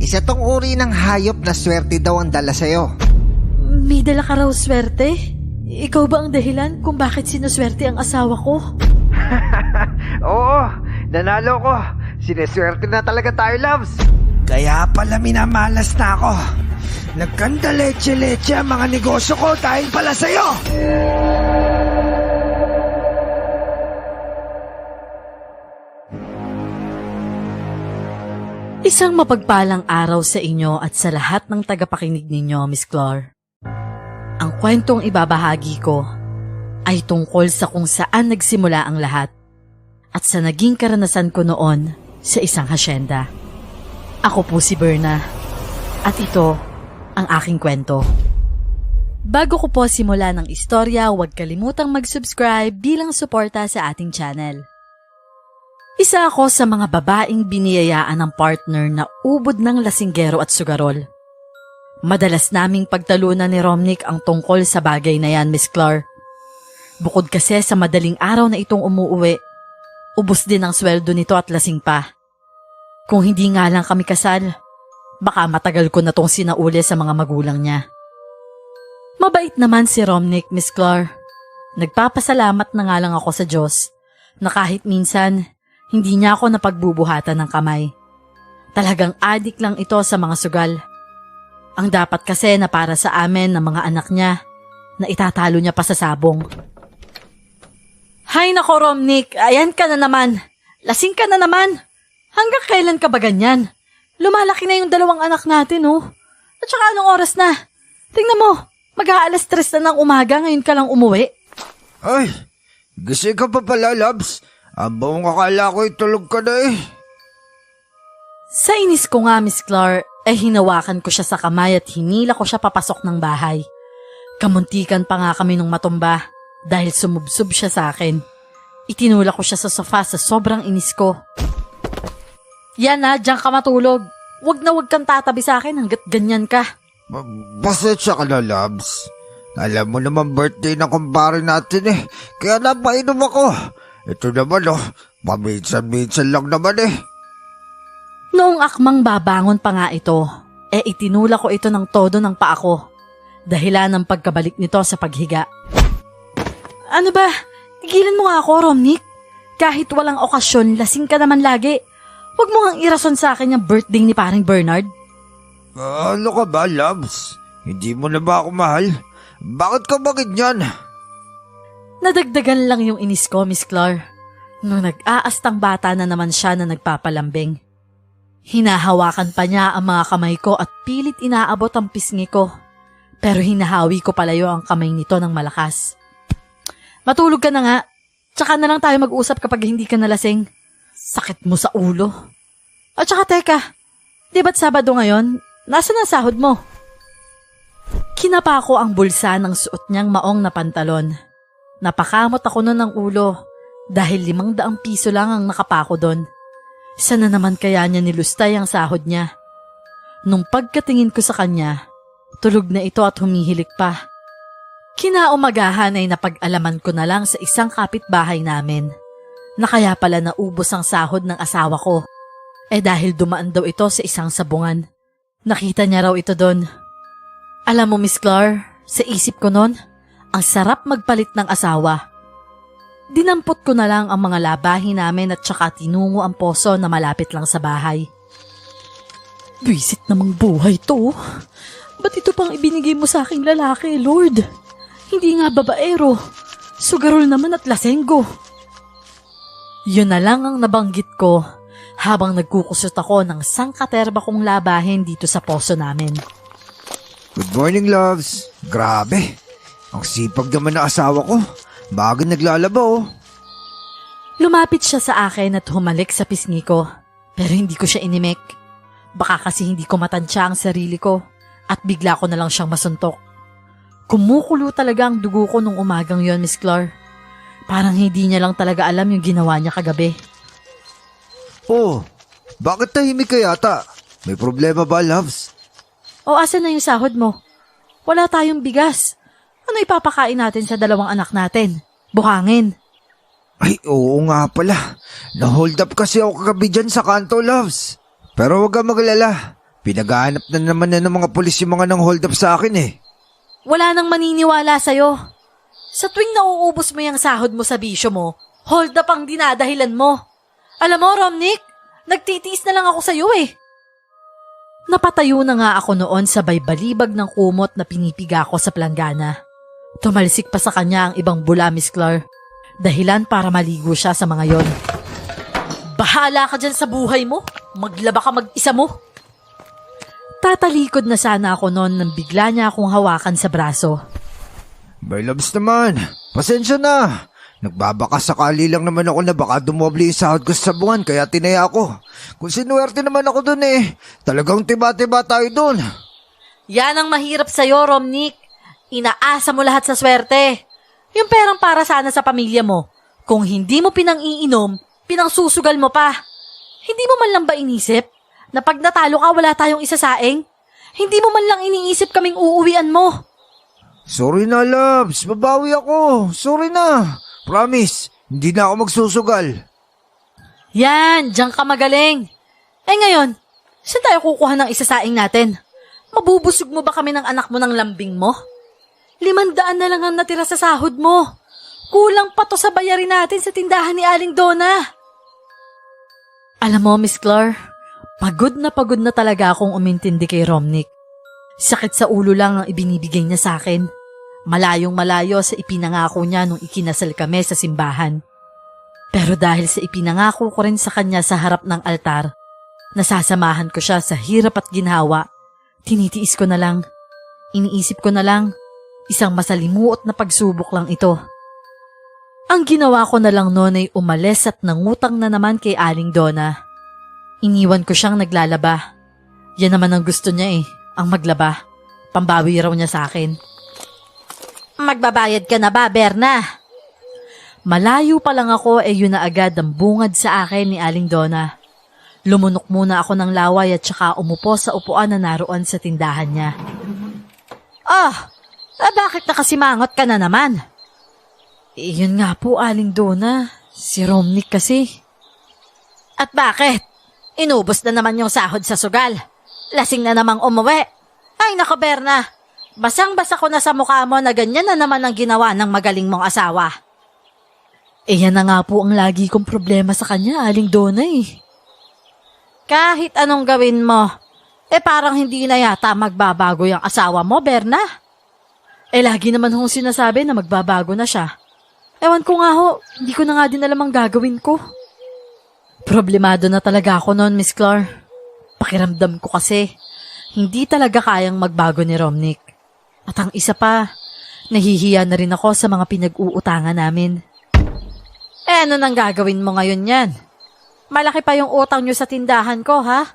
Isa tong uri ng hayop na swerte daw ang dala sa'yo. May dala ka raw swerte? Ikaw ba ang dahilan kung bakit sinuswerte ang asawa ko? Oo, nanalo ko. Sineswerte na talaga tayo, loves. Kaya pala minamalas na ako. Nagkanda leche-leche ang mga negosyo ko dahil pala sa'yo. Isang mapagpalang araw sa inyo at sa lahat ng tagapakinig ninyo, Miss Claire. Ang kwentong ibabahagi ko ay tungkol sa kung saan nagsimula ang lahat at sa naging karanasan ko noon sa isang hasyenda. Ako po si Berna at ito ang aking kwento. Bago ko po simula ng istorya, huwag kalimutang mag-subscribe bilang suporta sa ating channel. Isa ako sa mga babaeng biniyayaan ng partner na ubod ng lasinggero at sugarol. Madalas naming pagtalunan ni Romnick ang tungkol sa bagay na yan, Miss Claire. Bukod kasi sa madaling araw na itong umuuwi, ubos din ang sweldo nito at lasing pa. Kung hindi nga lang kami kasal, baka matagal ko na tong sinauli sa mga magulang niya. Mabait naman si Romnick, Miss Claire. Nagpapasalamat na nga lang ako sa Diyos na kahit minsan, hindi niya ako napagbubuhatan ng kamay. Talagang adik lang ito sa mga sugal. Ang dapat kasi na para sa amin ng mga anak niya na itatalo niya pa sa sabong. Hay nako Romnick, ayan ka na naman. Lasing ka na naman. Hanggang kailan ka ba ganyan? Lumalaki na yung dalawang anak natin, oh. At saka anong oras na? Tingnan mo, mag-aalas 3 na ng umaga, ngayon ka lang umuwi. Ay, gising ka pa pala, Labs. Abang akala ko itulog ka na eh. Sa inis ko nga, Miss Claire, hinawakan ko siya sa kamay at hinila ko siya papasok ng bahay. Kamuntikan pa nga kami nung matumba dahil sumubsob siya sa akin. Itinulak ko siya sa sofa sa sobrang inis ko. Yan na, diyan ka matulog. Wag na wag kang tatabi sa akin hanggat ganyan ka. Pasensya ka na, Labs. Alam mo naman birthday ng kumpare natin eh. Kaya napainom ako. Ito naman paminsan-minsan lang naman eh. Noong akmang babangon pa nga ito, itinulak ko ito ng todo ng paa ko. Dahilan ng pagkabalik nito sa paghiga. Ano ba? Tigilan mo nga ako, Romnick. Kahit walang okasyon, lasing ka naman lagi. Huwag mo ngang irason sa akin yung birthday ni paring Bernard. Ano ka ba, Labs? Hindi mo na ba ako mahal? Bakit ka ba ganyan? Nadagdagan lang yung inis ko, Miss Claire. Nung nag-aastang bata na naman siya na nagpapalambing. Hinahawakan pa niya ang mga kamay ko at pilit inaabot ang pisngi ko. Pero hinahawi ko palayo ang kamay nito ng malakas. Matulog ka na nga. Tsaka na lang tayo mag-usap kapag hindi ka nalasing. Sakit mo sa ulo. At saka teka, di ba't Sabado ngayon? Nasaan ang sahod mo? Kinapa ko ang bulsa ng suot niyang maong na pantalon. Napakamot ako nun ng ulo dahil 500 piso lang ang nakapako doon. Sana naman kaya niya nilustay ang sahod niya. Nung pagkatingin ko sa kanya, tulog na ito at humihilik pa. Kinaumagahan ay napag-alaman ko na lang sa isang kapitbahay namin na kaya pala naubos ang sahod ng asawa ko. Dahil dumaan daw ito sa isang sabungan. Nakita niya raw ito doon. Alam mo, Miss Claire, sa isip ko noon, ang sarap magpalit ng asawa. Dinampot ko na lang ang mga labahin namin at saka tinungo ang poso na malapit lang sa bahay. Bisit namang buhay to. Ba't ito pang ibinigay mo sa aking lalaki, Lord? Hindi nga babaero. Sugarol naman at lasenggo. Yun na lang ang nabanggit ko habang nagkukusot ako ng sangkaterba kong labahin dito sa poso namin. Good morning, Loves. Grabe. Ang sipag naman na asawa ko. Bago naglalaba oh. Lumapit siya sa akin at humalik sa pisngi ko. Pero hindi ko siya inimik. Baka kasi hindi ko matansya ang sarili ko at bigla ko na lang siyang masuntok. Kumukulo talaga ang dugo ko nung umagang yon, Miss Claire. Parang hindi niya lang talaga alam yung ginawa niya kagabi. Oh, bakit tahimik ka yata? May problema ba, Loves? O asan na yung sahod mo? Wala tayong bigas. Ano ipapakain natin sa 2 anak natin? Buhangin. Ay, oo nga pala. Na-hold up kasi ako kagabi dyan sa kanto, Loves. Pero huwag kang maglala. Pinagahanap na naman ng mga pulis yung mga nang hold up sa akin eh. Wala nang maniniwala sa'yo. Sa tuwing nauubos mo yung sahod mo sa bisyo mo, hold up ang dinadahilan mo. Alam mo, Romnick, nagtitiis na lang ako sa'yo eh. Napatayo na nga ako noon sa balibag ng kumot na pinipiga ko sa planggana. Tumalsik pa sa kanya ang ibang bula, Miss Claire. Dahilan para maligo siya sa mga yon. Bahala ka dyan sa buhay mo. Maglaba ka mag-isa mo. Tatalikod na sana ako noon nang bigla niya akong hawakan sa braso. My loves naman, pasensya na. Nagbabaka sakali lang naman ako na baka dumoble yung sahod ko sa buwan kaya tinaya ako. Kung sinuwerte naman ako dun eh, talagang tiba-tiba tayo dun. Yan ang mahirap sa'yo, Romnick. Inaasa mo lahat sa swerte. Yung perang para sana sa pamilya mo. Kung hindi mo pinang-iinom, pinang-susugal mo pa. Hindi mo man lang ba inisip na pag natalo ka wala tayong isasaing? Hindi mo man lang iniisip kaming uuwian mo. Sorry na, loves. Babawi ako. Sorry na. Promise, hindi na ako magsusugal. Yan, diyan ka magaling. Eh ngayon, saan tayo kukuha ng isasaing natin? Mabubusog mo ba kami ng anak mo ng lambing mo? 500 na lang ang natira sa sahod mo. Kulang pa to sa bayarin natin sa tindahan ni Aling Donna. Alam mo, Miss Claire, pagod na talaga akong umintindi kay Romnick. Sakit sa ulo lang ang ibinibigay niya sa akin. Malayong malayo sa ipinangako niya nung ikinasal kami sa simbahan. Pero dahil sa ipinangako ko rin sa kanya sa harap ng altar, nasasamahan ko siya sa hirap at ginhawa. Tinitiis ko na lang. Iniisip ko na lang, isang masalimuot na pagsubok lang ito. Ang ginawa ko na lang noon ay umalis at nangutang na naman kay Aling Donna. Iniwan ko siyang naglalaba. Yan naman ang gusto niya eh, ang maglaba. Pambawi raw niya sa akin. Magbabayad ka na ba, Berna? Malayo pa lang ako yun na agad ang bungad sa akin ni Aling Donna. Lumunok muna ako ng laway at saka umupo sa upuan na naroon sa tindahan niya. Bakit nakasimangot ka na naman? Yun nga po, Aling Donna. Si Romnick kasi. At bakit? Inubos na naman yung sahod sa sugal. Lasing na namang umuwi. Ay nako, Berna. Basang-basa ko na sa mukha mo na ganyan na naman ang ginawa ng magaling mong asawa. Yan na nga po ang lagi kong problema sa kanya, Aling Donna eh. Kahit anong gawin mo, parang hindi na yata magbabago yung asawa mo, Berna. Lagi naman hong sinasabi na magbabago na siya. Ewan ko nga ho, hindi ko na nga din alam ang gagawin ko. Problemado na talaga ako noon, Miss Claire. Pakiramdam ko kasi, hindi talaga kayang magbago ni Romnick. At ang isa pa, nahihiya na rin ako sa mga pinag-uutangan namin. Ano nang gagawin mo ngayon yan? Malaki pa yung utang nyo sa tindahan ko, ha?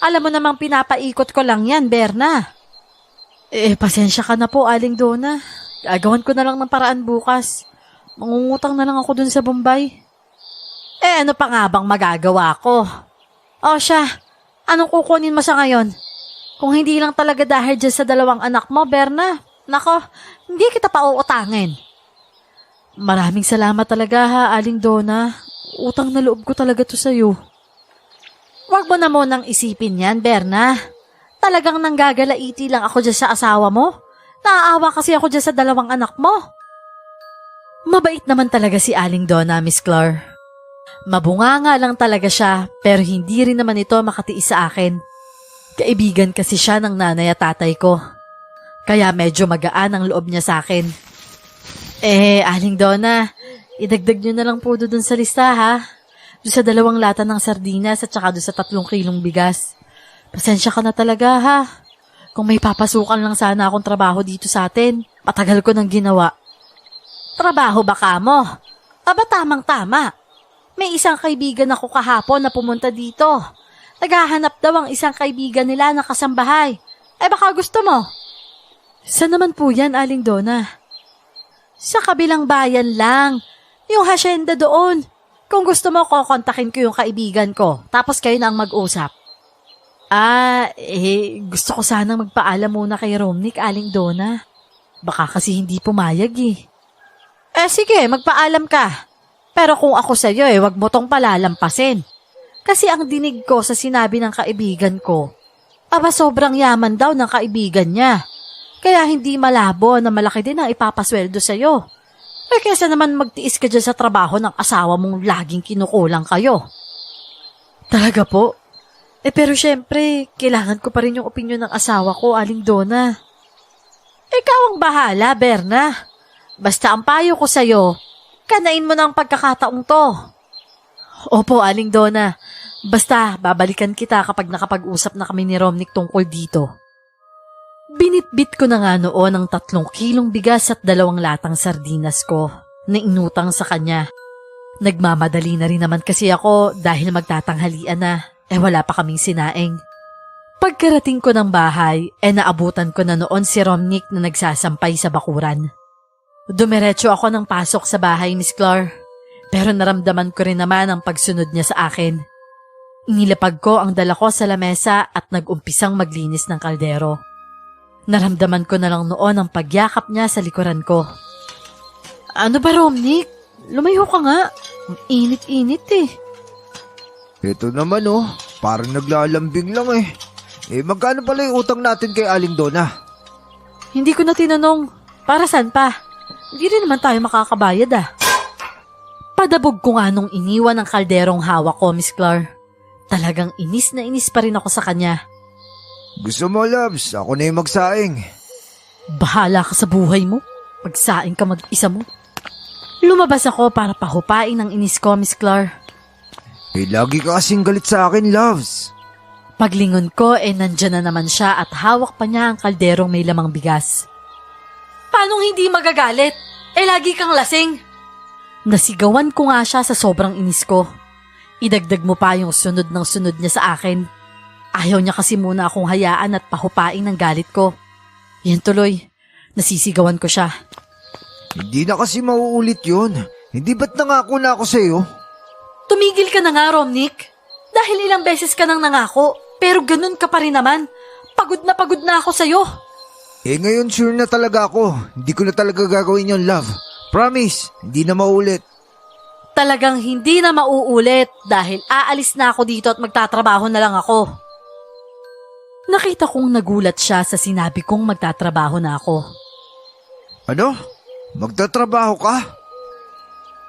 Alam mo namang pinapaikot ko lang yan, Berna. Pasensya ka na po, Aling Donna. Gagawan ko na lang ng paraan bukas. Mangungutang na lang ako dun sa Bombay. Ano pa nga bang magagawa ko? Siya, anong kukunin mo sa ngayon? Kung hindi lang talaga dahil dyan sa 2 anak mo, Berna. Nako, hindi kita pa uutangin. Maraming salamat talaga ha, Aling Donna. Utang na loob ko talaga to sa'yo. Huwag mo na munang isipin yan, Berna. Talagang nanggagalaiti lang ako dyan sa asawa mo. Naaawa kasi ako dyan sa 2 anak mo. Mabait naman talaga si Aling Donna, Miss Claire. Mabunganga lang talaga siya, pero hindi rin naman ito makatiis sa akin. Kaibigan kasi siya ng nanay at tatay ko. Kaya medyo magaan ang loob niya sa akin. Aling Donna, idagdag niyo na lang po doon sa lista ha. Doon sa 2 lata ng sardinas at saka doon sa 3 kilong bigas. Pasensya ka na talaga ha. Kung may papasukan lang sana akong trabaho dito sa atin, matagal ko nang ginawa. Trabaho ba ka mo? Aba tamang-tama. May isang kaibigan ako kahapon na pumunta dito. Naghahanap daw ang isang kaibigan nila na kasambahay. Baka gusto mo? Saan naman po yan, Aling Donna? Sa kabilang bayan lang. Yung hasyenda doon. Kung gusto mo, kukontakin ko yung kaibigan ko. Tapos kayo na ang mag-usap. Gusto ko sanang magpaalam muna kay Romnick, Aling Donna. Baka kasi hindi pumayag eh. Sige, magpaalam ka. Pero kung ako sa'yo wag mo tong palalampasin. Kasi ang dinig ko sa sinabi ng kaibigan ko, Aba sobrang yaman daw ng kaibigan niya. Kaya hindi malabo na malaki din ang ipapasweldo sa'yo. Eh kesa naman magtiis ka dyan sa trabaho ng asawa mong laging kinukulang kayo. Talaga po? Pero syempre, kailangan ko pa rin yung opinyon ng asawa ko, Aling Donna. Ikaw ang bahala, Berna. Basta ang payo ko sa'yo, kanain mo ng pagkakataong to. Opo, Aling Donna. Basta, babalikan kita kapag nakapag-usap na kami ni Romnick tungkol dito. Binitbit ko na nga noon ang 3 kilong bigas at 2 latang sardinas ko na inutang sa kanya. Nagmamadali na rin naman kasi ako dahil magtatanghalian na, wala pa kaming sinaing. Pagkarating ko ng bahay, naabutan ko na noon si Romnick na nagsasampay sa bakuran. Dumiretso ako ng pasok sa bahay, Miss Clar, pero naramdaman ko rin naman ang pagsunod niya sa akin. Inilapag ko ang dala ko sa lamesa at nag-umpisang maglinis ng kaldero. Naramdaman ko na lang noon ang pagyakap niya sa likuran ko. Ano ba, Romnick? Lumayo ka nga. Ang init-init eh. Ito naman parang naglalambing lang eh. Magkano pala yung utang natin kay Aling Donna? Hindi ko na tinanong. Para saan pa? Hindi rin naman tayo makakabayad ah. Padabog ko nga nung iniwan ang kalderong hawak ko, Miss Clar. Talagang inis na inis pa rin ako sa kanya. Gusto mo, loves? Ako na yung magsaing. Bahala ka sa buhay mo. Magsaing ka mag-isa mo. Lumabas ako para pahupain ang inis ko, Miss Clar. Lagi ka kasing galit sa akin, loves. Paglingon ko, nandyan na naman siya at hawak pa niya ang kalderong may lamang bigas. Paano hindi magagalit? Lagi kang lasing. Nasigawan ko nga siya sa sobrang inis ko. Idagdag mo pa yung sunod ng sunod niya sa akin. Ayaw niya kasi muna akong hayaan at pahupain ng galit ko. Yan tuloy, nasisigawan ko siya. Hindi na kasi mauulit yun. Hindi ba't nangako na ako sa'yo? Tumigil ka na nga, Romnick. Dahil ilang beses ka nang nangako, pero ganun ka pa rin naman. Pagod na ako sa'yo. Ngayon sure na talaga ako. Hindi ko na talaga gagawin yon, love. Promise, hindi na maulit. Talagang hindi na mauulit dahil aalis na ako dito at magtatrabaho na lang ako. Nakita kong nagulat siya sa sinabi kong magtatrabaho na ako. Ano? Magtatrabaho ka?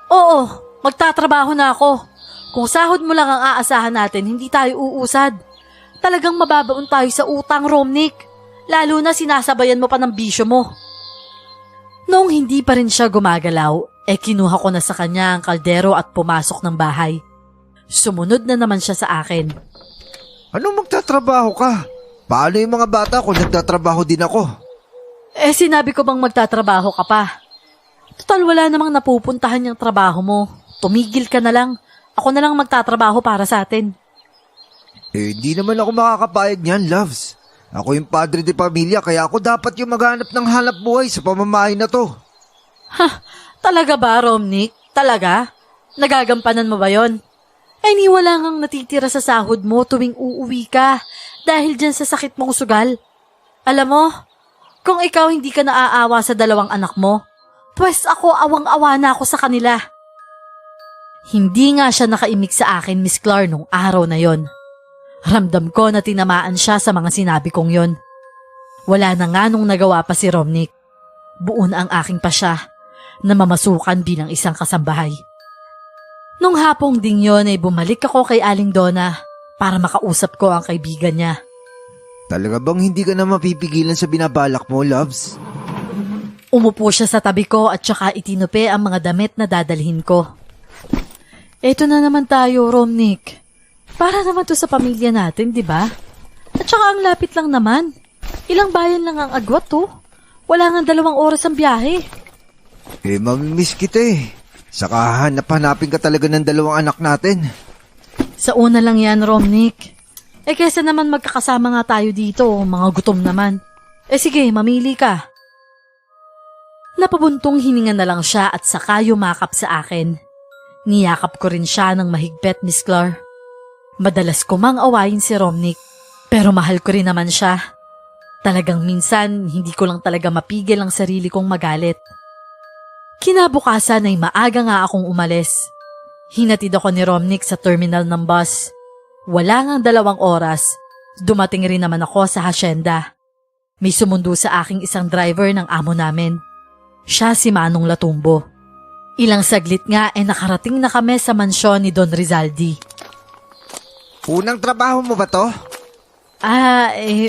Oo, magtatrabaho na ako. Kung sahod mo lang ang aasahan natin, hindi tayo uusad. Talagang mababaon tayo sa utang, Romnick. Lalo na sinasabayan mo pa ng bisyo mo. Noong hindi pa rin siya gumagalaw, kinuha ko na sa kanya ang kaldero at pumasok ng bahay. Sumunod na naman siya sa akin. Ano magtatrabaho ka? Paano yung mga bata kung nagtatrabaho din ako? Sinabi ko bang magtatrabaho ka pa? Total wala namang napupuntahan yung trabaho mo. Tumigil ka na lang. Ako na lang magtatrabaho para sa atin. Hindi naman ako makakapayag niyan, loves. Ako yung padre de pamilya kaya ako dapat yung maghanap ng hanap buhay sa pamamahay na to. Talaga ba, Romnick? Talaga? Nagagampanan mo ba yon? Ni wala ngang natitira sa sahod mo tuwing uuwi ka dahil dyan sa sakit mong sugal. Alam mo, kung ikaw hindi ka naaawa sa 2 anak mo, pues ako awang-awa na ako sa kanila. Hindi nga siya nakaimik sa akin, Miss Clar, nung araw na yon. Ramdam ko na tinamaan siya sa mga sinabi kong yon. Wala na nga nung nagawa pa si Romnick. Buon ang aking pasya na mamasukan bilang isang kasambahay. Nung hapong ding yon bumalik ako kay Aling Donna para makausap ko ang kaibigan niya. Talaga bang hindi ka na mapipigilan sa binabalak mo, loves? Umupo siya sa tabi ko at saka itinupi ang mga damit na dadalhin ko. Eto na naman tayo, Romnick. Para naman to sa pamilya natin, di ba? At saka ang lapit lang naman. Ilang bayan lang ang agwat to. Wala nga 2 oras ang biyahe. Mamimiss kita eh. Saka hanap-hanapin ka talaga ng 2 anak natin. Sa una lang yan, Romnick. Kesa naman magkakasama nga tayo dito, mga gutom naman. Sige, mamili ka. Napabuntong hininga na lang siya at saka yumakap sa akin. Niyakap ko rin siya ng mahigpit, Miss Clar. Madalas ko mang awayin si Romnick, pero mahal ko rin naman siya. Talagang minsan, hindi ko lang talaga mapigil ang sarili kong magalit. Kinabukasan ay maaga nga akong umalis. Hinatid ako ni Romnick sa terminal ng bus. Wala ngang 2 oras, Dumating rin naman ako sa hasyenda. May sumundo sa aking isang driver ng amo namin. Siya si Manong Latumbo. Ilang saglit nga nakarating na kami sa mansyon ni Don Rizaldi. Unang trabaho mo ba to?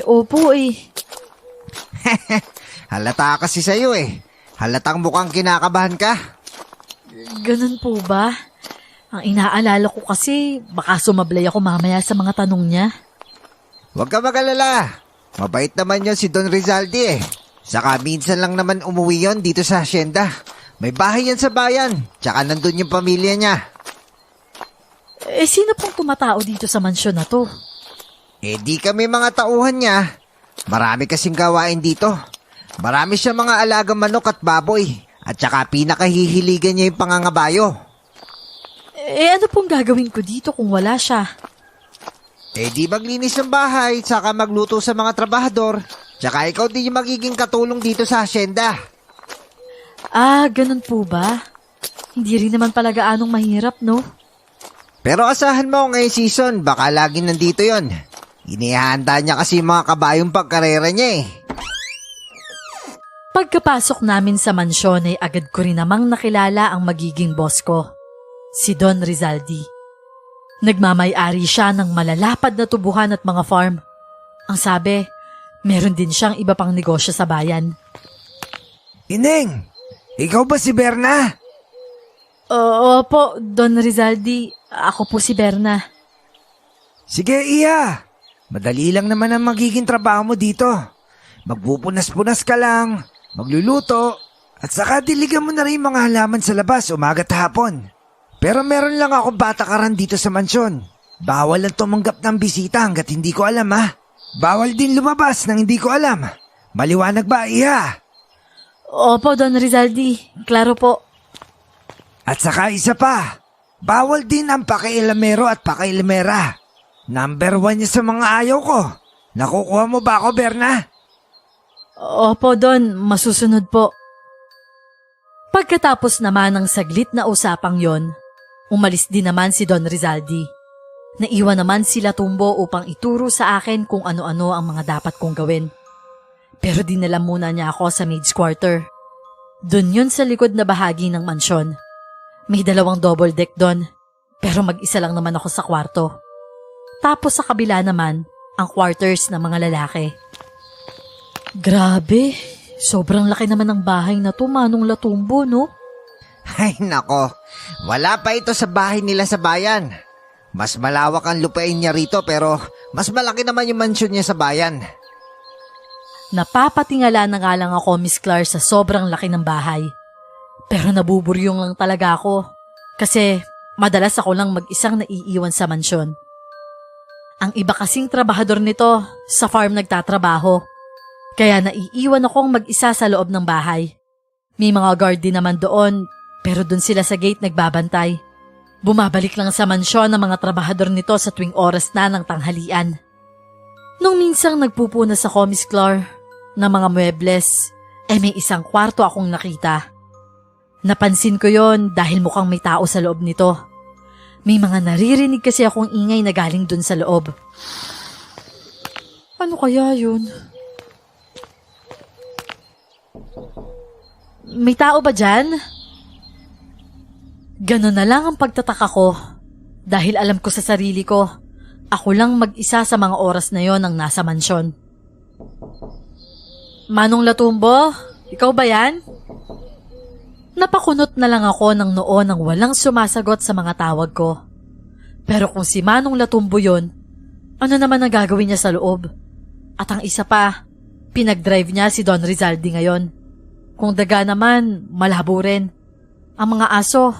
Opo Halata kasi sa'yo Halatang mukhang kinakabahan ka. Ganun po ba? Ang inaalala ko kasi baka sumablay ako mamaya sa mga tanong niya. Huwag ka mag-alala. Mabait naman yon si Don Rizaldi Saka minsan lang naman umuwi yon dito sa hasyenda. May bahay yan sa bayan. Tsaka nandun yung pamilya niya. Sino pong tumatao dito sa mansyon na to? Di kami mga tauhan niya. Marami kasing gawain dito. Marami siya mga alagang manok at baboy. At saka pinakahihiligan niya yung pangangabayo. Ano pong gagawin ko dito kung wala siya? Di maglinis ng bahay, saka magluto sa mga trabahador. Tsaka ikaw din yung magiging katulong dito sa hasyenda. Ganun po ba? Hindi rin naman pala gaanong mahirap, no? Pero asahan mo ngayong season, baka lagi nandito yon. Inihanda niya kasi mga kabayong pagkarera niya Pagkapasok namin sa mansyon ay agad ko rin namang nakilala ang magiging boss ko, si Don Rizaldi. Nagmamay-ari siya ng malalapad na tubuhan at mga farm. Ang sabi, meron din siyang iba pang negosyo sa bayan. Ineng, ikaw ba si Berna? Opo, Don Rizaldi. Ako po si Berna. Sige, Iya. Madali lang naman ang magiging trabaho mo dito. Magpupunas-punas ka lang, magluluto, at saka diligan mo na rin mga halaman sa labas umaga at hapon. Pero meron lang ako batakaran dito sa mansyon. Bawal lang tumanggap ng bisita hanggat hindi ko alam Bawal din lumabas nang hindi ko alam. Maliwanag ba, Iya? Opo, Don Rizaldi. Klaro po. At saka isa pa, bawal din ang pakailamero at pakailamera. Number 1 niya sa mga ayaw ko. Nakukuha mo ba ako, Berna? Opo, Don. Masusunod po. Pagkatapos naman ng saglit na usapang yon, umalis din naman si Don Rizaldi. Naiwan naman si Latumbo upang ituro sa akin kung ano-ano ang mga dapat kong gawin. Pero dinala muna niya ako sa maid's quarter. Doon yun sa likod na bahagi ng mansyon. May 2 double deck doon, pero mag-isa lang naman ako sa kwarto. Tapos sa kabila naman, ang quarters ng mga lalaki. Grabe, sobrang laki naman ng bahay na to, Manong Latumbo, no? Ay nako, wala pa ito sa bahay nila sa bayan. Mas malawak ang lupain niya rito pero mas malaki naman yung mansyon niya sa bayan. Napapatingala na nga lang ako, Miss Clark, sa sobrang laki ng bahay. Pero nabuburyong lang talaga ako kasi madalas ako lang mag-isang naiiwan sa mansyon. Ang iba kasing trabahador nito sa farm nagtatrabaho, kaya naiiwan akong mag-isa sa loob ng bahay. May mga guard din naman doon, pero doon sila sa gate nagbabantay. Bumabalik lang sa mansyon ang mga trabahador nito sa tuwing oras na ng tanghalian. Nung minsang nagpupunas ako, Miss Clark, ng mga muebles, may isang kwarto akong nakita. Napansin ko yon dahil mukhang may tao sa loob nito. May mga naririnig kasi akong ingay na galing dun sa loob. Ano kaya yun? May tao ba dyan? Ganon na lang ang pagtataka ko dahil alam ko sa sarili ko, ako lang mag-isa sa mga oras na yon ang nasa mansyon. Manong Latumbo, ikaw ba yan? Napakunot na lang ako ng noo nang walang sumasagot sa mga tawag ko. Pero kung si Manong Latumbo yun, ano naman ang gagawin niya sa loob? At ang isa pa, pinag-drive niya si Don Rizaldi ngayon. Kung daga naman, malabo rin. Ang mga aso,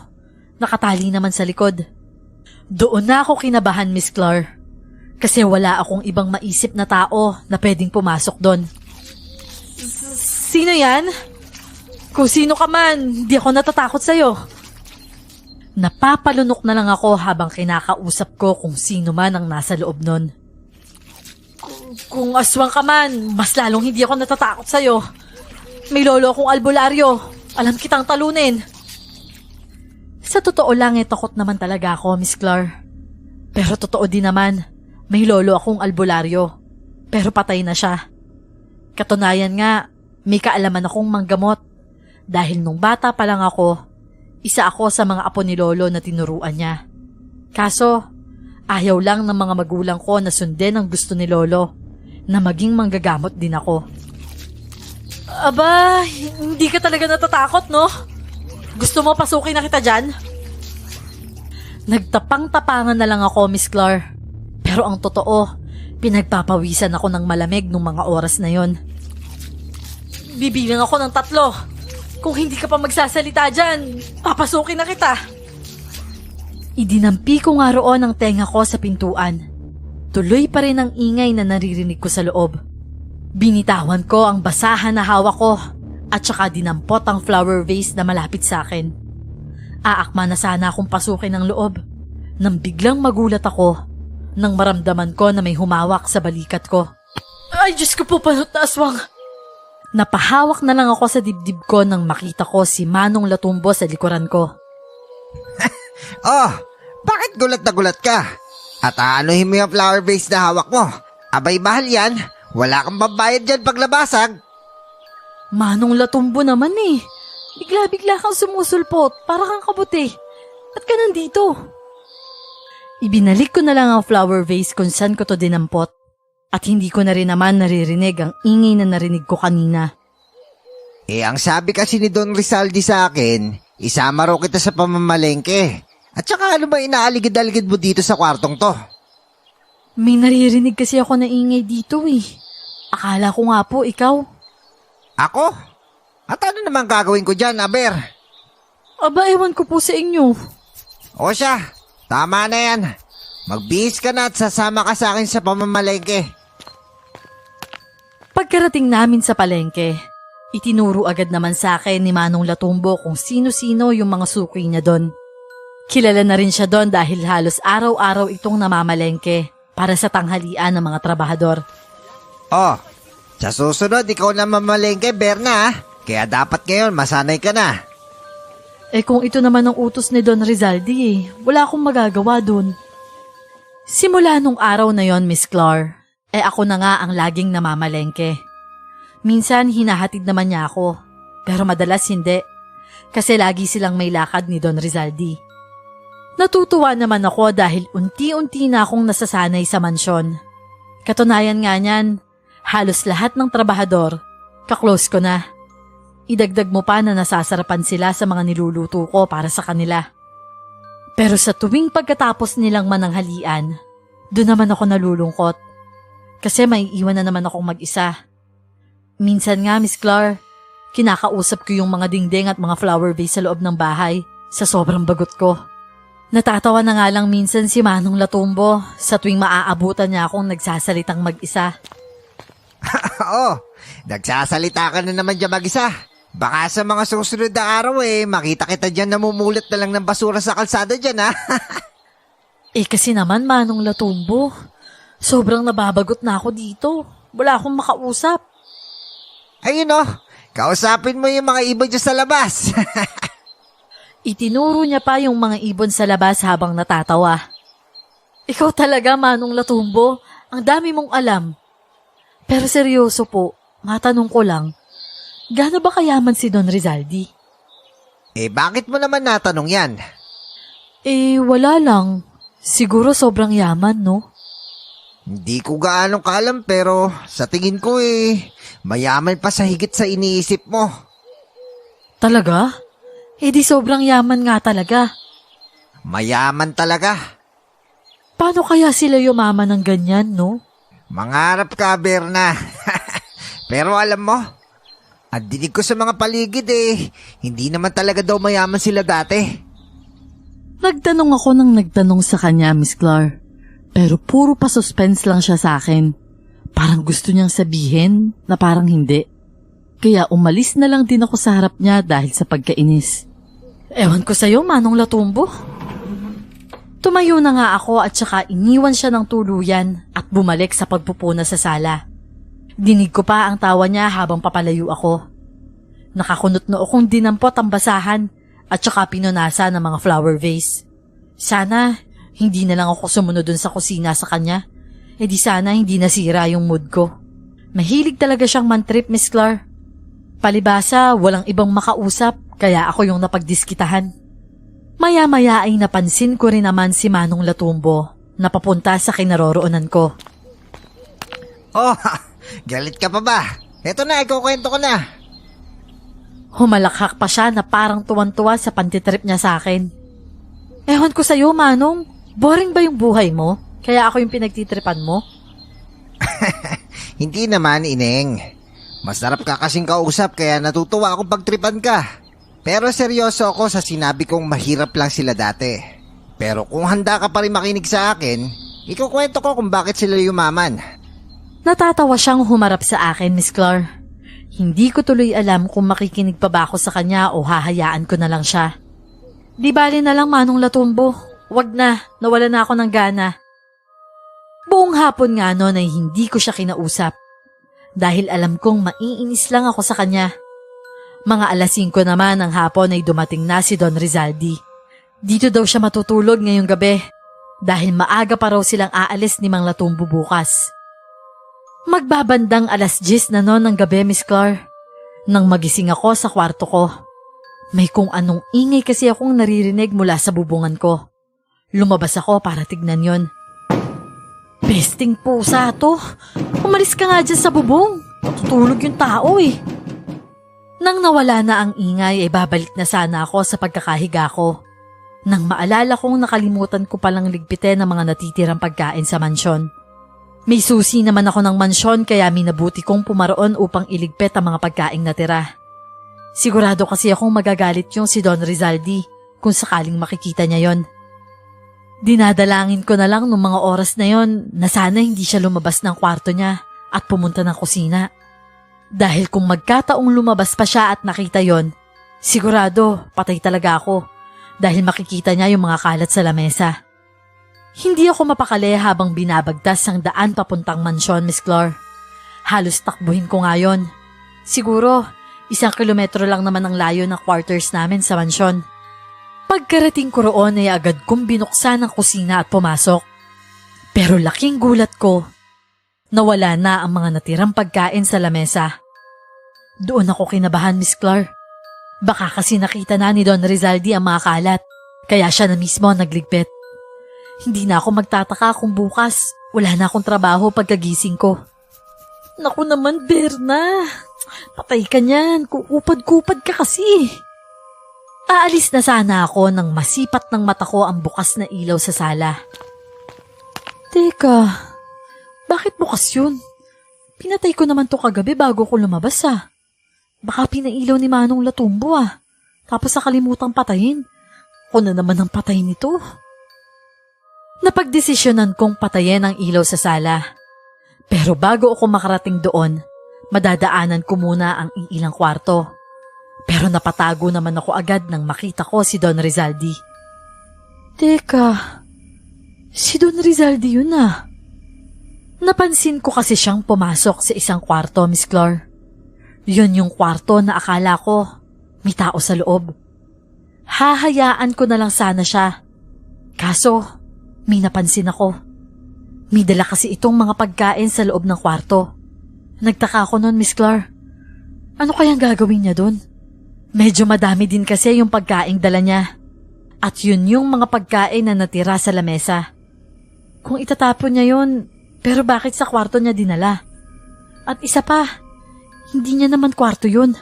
nakatali naman sa likod. Doon na ako kinabahan, Miss Clark. Kasi wala akong ibang maisip na tao na pwedeng pumasok doon. Sino yan? Kung sino ka man, di ako natatakot sa'yo. Napapalunok na lang ako habang kinakausap ko kung sino man ang nasa loob nun. Kung aswang ka man, mas lalong hindi ako natatakot sa'yo. May lolo akong albularyo. Alam kitang talunin. Sa totoo lang takot naman talaga ako, Miss Clark. Pero totoo din naman, May lolo akong albularyo, pero patay na siya. Katunayan nga, may kaalaman akong manggamot dahil nung bata pa lang ako, isa ako sa mga apo ni lolo na tinuruan niya. Kaso, ayaw lang ng mga magulang ko na sundin ang gusto ni lolo na maging manggagamot din ako. Aba, hindi ka talaga natatakot, no? Gusto mo pasukin na kita dyan? Nagtapang-tapangan na lang ako, Miss Clar. Pero ang totoo, pinagpapawisan ako ng malamig nung mga oras na yon. Bibilang ako ng 3. Kung hindi ka pa magsasalita dyan, papasukin na kita. Idinampi ko nga roon ang tenga ko sa pintuan. Tuloy pa rin ang ingay na naririnig ko sa loob. Binitawan ko ang basahan na hawak ko at saka dinampot ang flower vase na malapit sa akin. Aakma na sana akong pasukin ng loob nang biglang magulat ako nang maramdaman ko na may humawak sa balikat ko. Ay, Diyos ko po, panot na aswang! Napahawak na lang ako sa dibdib ko nang makita ko si Manong Latumbo sa likuran ko. Oh, bakit gulat na gulat ka? At aanuhin mo yung flower vase na hawak mo? Abay, mahal yan. Wala kang babayad dyan paglabasag. Manong Latumbo naman eh. Bigla-bigla kang sumusulpot, para kang kabuti. Ba't ka nandito? Ibinalik ko na lang ang flower vase kung saan ko to dinampot. At hindi ko na rin naman naririnig ang ingay na narinig ko kanina. Ang sabi kasi ni Don Rizaldi sa akin, isama raw kita sa pamamalengke. At saka ano ba inaaligid-aligid mo dito sa kwartong to? May naririnig kasi ako na ingay dito eh. Akala ko nga po ikaw. Ako? At ano naman gagawin ko dyan, Aber? Aba, ewan ko po sa inyo. O siya, tama na yan. Magbihis ka na at sasama ka sa akin sa pamamalengke. Pagkarating namin sa palengke, itinuro agad naman sa akin ni Manong Latumbo kung sino-sino yung mga suki niya doon. Kilala na rin siya doon dahil halos araw-araw itong namamalengke para sa tanghalian ng mga trabahador. Oh, sa susunod ikaw na mamalengke, Berna. Kaya dapat ngayon masanay ka na. Kung ito naman ang utos ni Don Rizaldi wala akong magagawa doon. Simula nung araw na yon, Miss Clar, ako na nga ang laging namamalengke. Minsan hinahatid naman niya ako, pero madalas hindi, kasi lagi silang may lakad ni Don Rizaldi. Natutuwa naman ako dahil unti-unti na akong nasasanay sa mansyon. Katunayan nga niyan, halos lahat ng trabahador, kaklose ko na. Idagdag mo pa na nasasarapan sila sa mga niluluto ko para sa kanila. Pero sa tuwing pagkatapos nilang mananghalian, doon naman ako nalulungkot. Kasi may iwan na naman akong mag-isa. Minsan nga, Miss Clar, kinakausap ko yung mga dingding at mga flower vase sa loob ng bahay sa sobrang bagot ko. Natatawa na nga lang minsan si Manong Latumbo sa tuwing maaabutan niya akong nagsasalitang mag-isa. Oo, nagsasalita ka na naman dyan mag-isa. Baka sa mga susunod na araw makita kita dyan namumulat na lang ng basura sa kalsada dyan, ha? Kasi naman, Manong Latumbo, sobrang nababagot na ako dito. Wala akong makausap. Ayun kausapin mo yung mga ibon dyan sa labas. Itinuro niya pa yung mga ibon sa labas habang natatawa. Ikaw talaga, Manong Latumbo, ang dami mong alam. Pero seryoso po, matanong ko lang, gaano ba kayaman si Don Rizaldi? Bakit mo naman natanong yan? Wala lang. Siguro sobrang yaman, no? Hindi ko gaanong kaalam pero sa tingin ko mayaman pa sa higit sa iniisip mo. Talaga? Di sobrang yaman nga talaga. Mayaman talaga. Paano kaya sila yumaman ng ganyan, no? Mangarap ka, Berna. Pero alam mo, ang dinig ko sa mga paligid hindi naman talaga daw mayaman sila dati. Nagtanong ako ng nagtanong sa kanya, Miss Clar. Pero puro pa suspense lang siya sa akin. Parang gusto niyang sabihin na parang hindi. Kaya umalis na lang din ako sa harap niya dahil sa pagkainis. Ewan ko sa'yo, Manong Latumbo. Tumayo na nga ako at saka iniwan siya ng tuluyan at bumalik sa pagpupuna sa sala. Dinig ko pa ang tawa niya habang papalayo ako. Nakakunot na akong dinampot ang basahan at saka pinunasa ng mga flower vase. Sana hindi na lang ako sumunod dun sa kusina sa kanya. E di sana hindi nasira yung mood ko. Mahilig talaga siyang mantrip, Miss Clar. Palibasa, walang ibang makausap, kaya ako yung napagdiskitahan. Maya-maya ay napansin ko rin naman si Manong Latumbo na papunta sa kinaroroonan ko. Oh, galit ka pa ba? Eto na, ikukwento ko na. Humalakhak pa siya na parang tuwan-tuwa sa pantitrip niya sa akin. Ewan ko sa'yo, Manong. Boring ba yung buhay mo? Kaya ako yung pinagtitripan mo? Hindi naman, Ineng. Masarap ka kasing kausap kaya natutuwa akong pagtripan ka. Pero seryoso ako sa sinabi kong mahirap lang sila dati. Pero kung handa ka pa rin makinig sa akin, ikukwento ko kung bakit sila yumaman. Natatawa siyang humarap sa akin, Miss Clar. Hindi ko tuloy alam kung makikinig pa ba ako sa kanya o hahayaan ko na lang siya. Di bali na lang, Manong Latumbo. Wag na, nawala na ako ng gana. Buong hapon nga noon ay hindi ko siya kinausap. Dahil alam kong maiinis lang ako sa kanya. Mga 5:00 naman ng hapon ay dumating na si Don Rizaldi. Dito daw siya matutulog ngayong gabi dahil maaga pa raw silang aalis ni Mang Latumbo bukas. Magbabandang 10:00 na noon ng gabi, Miss Clar. Nang magising ako sa kwarto ko. May kung anong ingay kasi akong naririnig mula sa bubungan ko. Lumabas ako para tignan yon. Besting pusa to. Umalis ka nga dyan sa bubong. Tutulog yung tao eh. Nang nawala na ang ingay ay babalik na sana ako sa pagkakahiga ko. Nang maalala kong nakalimutan ko palang ligpitin ang mga natitirang pagkain sa mansyon. May susi naman ako ng mansyon kaya minabuti kong pumaroon upang iligpit ang mga pagkaing natira. Sigurado kasi akong magagalit yung si Don Rizaldi kung sakaling makikita niya yon. Dinadalangin ko na lang nung mga oras na yon na sana hindi siya lumabas ng kwarto niya at pumunta ng kusina. Dahil kung magkataong lumabas pa siya at nakita yon, sigurado patay talaga ako dahil makikita niya yung mga kalat sa lamesa. Hindi ako mapakali habang binabagtas ang daan papuntang mansyon, Miss Clar. Halos takbuhin ko nga yon. Siguro, 1 kilometro lang naman ang layo ng quarters namin sa mansyon. Pagkarating ko roon ay agad kong binuksan ang kusina at pumasok. Pero laking gulat ko, nawala na ang mga natirang pagkain sa lamesa. Doon ako kinabahan, Miss Clar. Baka kasi nakita na ni Don Rizaldi ang mga kalat, kaya siya na mismo nagligpit. Hindi na ako magtataka kung bukas wala na akong trabaho pagkagising ko. Naku naman, Berna. Patay ka niyan, kuupad-kupad ka kasi. Aalis na sana ako nang masipat ng mata ko ang bukas na ilaw sa sala. Teka, bakit bukas yun? Pinatay ko naman to kagabi bago ko lumabas ah. Baka pinailaw ni Manong Latumbo ah. Tapos nakalimutang patayin. Ako na naman ang patay nito. Napagdesisyonan kong patayin ang ilaw sa sala. Pero bago ako makarating doon, madadaanan ko muna ang iilang kwarto. Pero napatago naman ako agad nang makita ko si Don Rizaldi. Teka, si Don Rizaldi yun ah. Napansin ko kasi siyang pumasok sa isang kwarto, Miss Clar. Yun yung kwarto na akala ko may tao sa loob. Hahayaan ko na lang sana siya. Kaso, may napansin ako. May dala kasi itong mga pagkain sa loob ng kwarto. Nagtaka ako nun, Miss Clar. Ano kayang gagawin niya dun? Medyo madami din kasi yung pagkaing dala niya. At yun yung mga pagkain na natira sa lamesa. Kung itatapon niya yun, pero bakit sa kwarto niya dinala? At isa pa, hindi niya naman kwarto yun.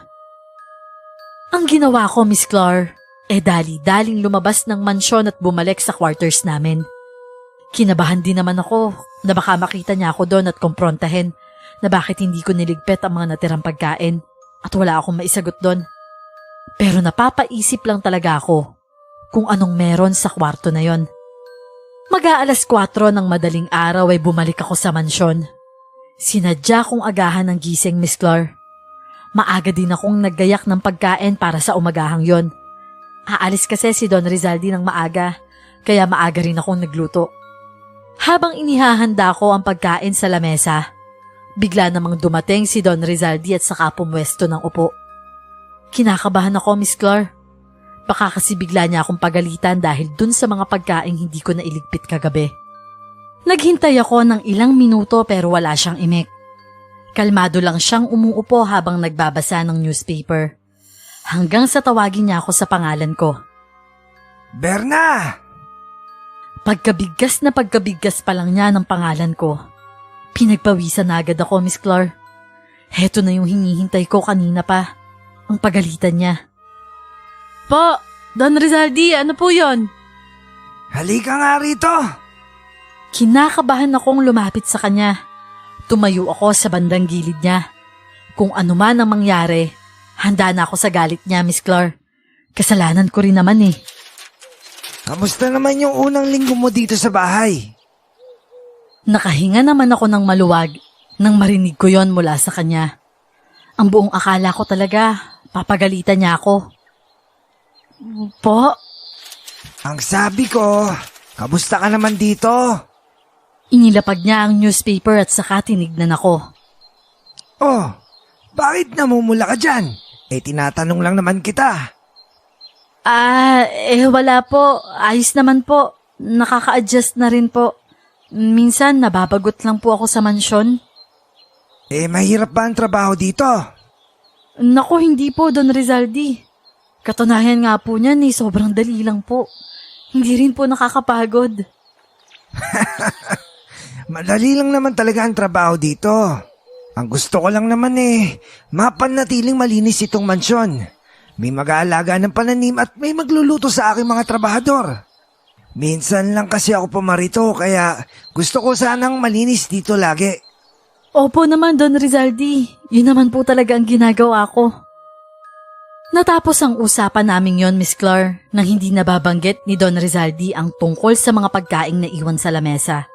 Ang ginawa ko, Miss Clar, dali-daling lumabas ng mansyon at bumalik sa quarters namin. Kinabahan din naman ako na baka makita niya ako doon at kumprontahin na bakit hindi ko niligpit ang mga natirang pagkain at wala akong maisagot doon. Pero napapaisip lang talaga ako kung anong meron sa kwarto na yon. Mag-aalas 4 ng madaling araw ay bumalik ako sa mansyon. Sinadya kong agahan ng gising, Miss Clar. Maaga din akong naggayak ng pagkain para sa umagahang yon. Aalis kasi si Don Rizaldi ng maaga, kaya maaga rin akong nagluto. Habang inihahanda ko ang pagkain sa lamesa, bigla namang dumating si Don Rizaldi at saka pumwesto ng upo. Kinakabahan ako, Miss Clar. Baka kasi bigla niya akong pagalitan dahil dun sa mga pagkaing hindi ko nailigpit kagabi. Naghintay ako ng ilang minuto pero wala siyang imik. Kalmado lang siyang umuupo habang nagbabasa ng newspaper. Hanggang sa tawagin niya ako sa pangalan ko. Berna! Pagkabigkas pa lang niya ng pangalan ko. Pinagpawisan na agad ako, Miss Clark. Heto na yung hinihintay ko kanina pa. Ang pagalitan niya. Po, Don Rizaldi, ano po yon? Halika nga rito! Kinakabahan akong lumapit sa kanya. Tumayo ako sa bandang gilid niya. Kung ano man ang mangyari, handa na ako sa galit niya, Miss Clark. Kasalanan ko rin naman eh. Kamusta naman yung unang linggo mo dito sa bahay? Nakahinga naman ako ng maluwag nang marinig ko yon mula sa kanya. Ang buong akala ko talaga, papagalitan niya ako. Po? Ang sabi ko, kamusta ka naman dito? Inilapag niya ang newspaper at saka tinignan ako. Oh, bakit namumula ka dyan? Tinatanong lang naman kita. Wala po. Ayos naman po. Nakaka-adjust na rin po. Minsan nababagot lang po ako sa mansyon. Mahirap ba ang trabaho dito? Naku, hindi po, Don Rizaldi. Katunayan nga po niyan sobrang dali lang po. Hindi rin po nakakapagod. Madali lang naman talaga ang trabaho dito. Ang gusto ko lang naman mapanatiling malinis itong mansyon. May mag-aalaga ng pananim at may magluluto sa aking mga trabahador. Minsan lang kasi ako pumarito kaya gusto ko sanang malinis dito lagi. Opo naman, Don Rizaldi. Yun naman po talaga ang ginagawa ko. Natapos ang usapan naming yon, Miss Clark, nang hindi nababanggit ni Don Rizaldi ang tungkol sa mga pagkaing na iwan sa lamesa.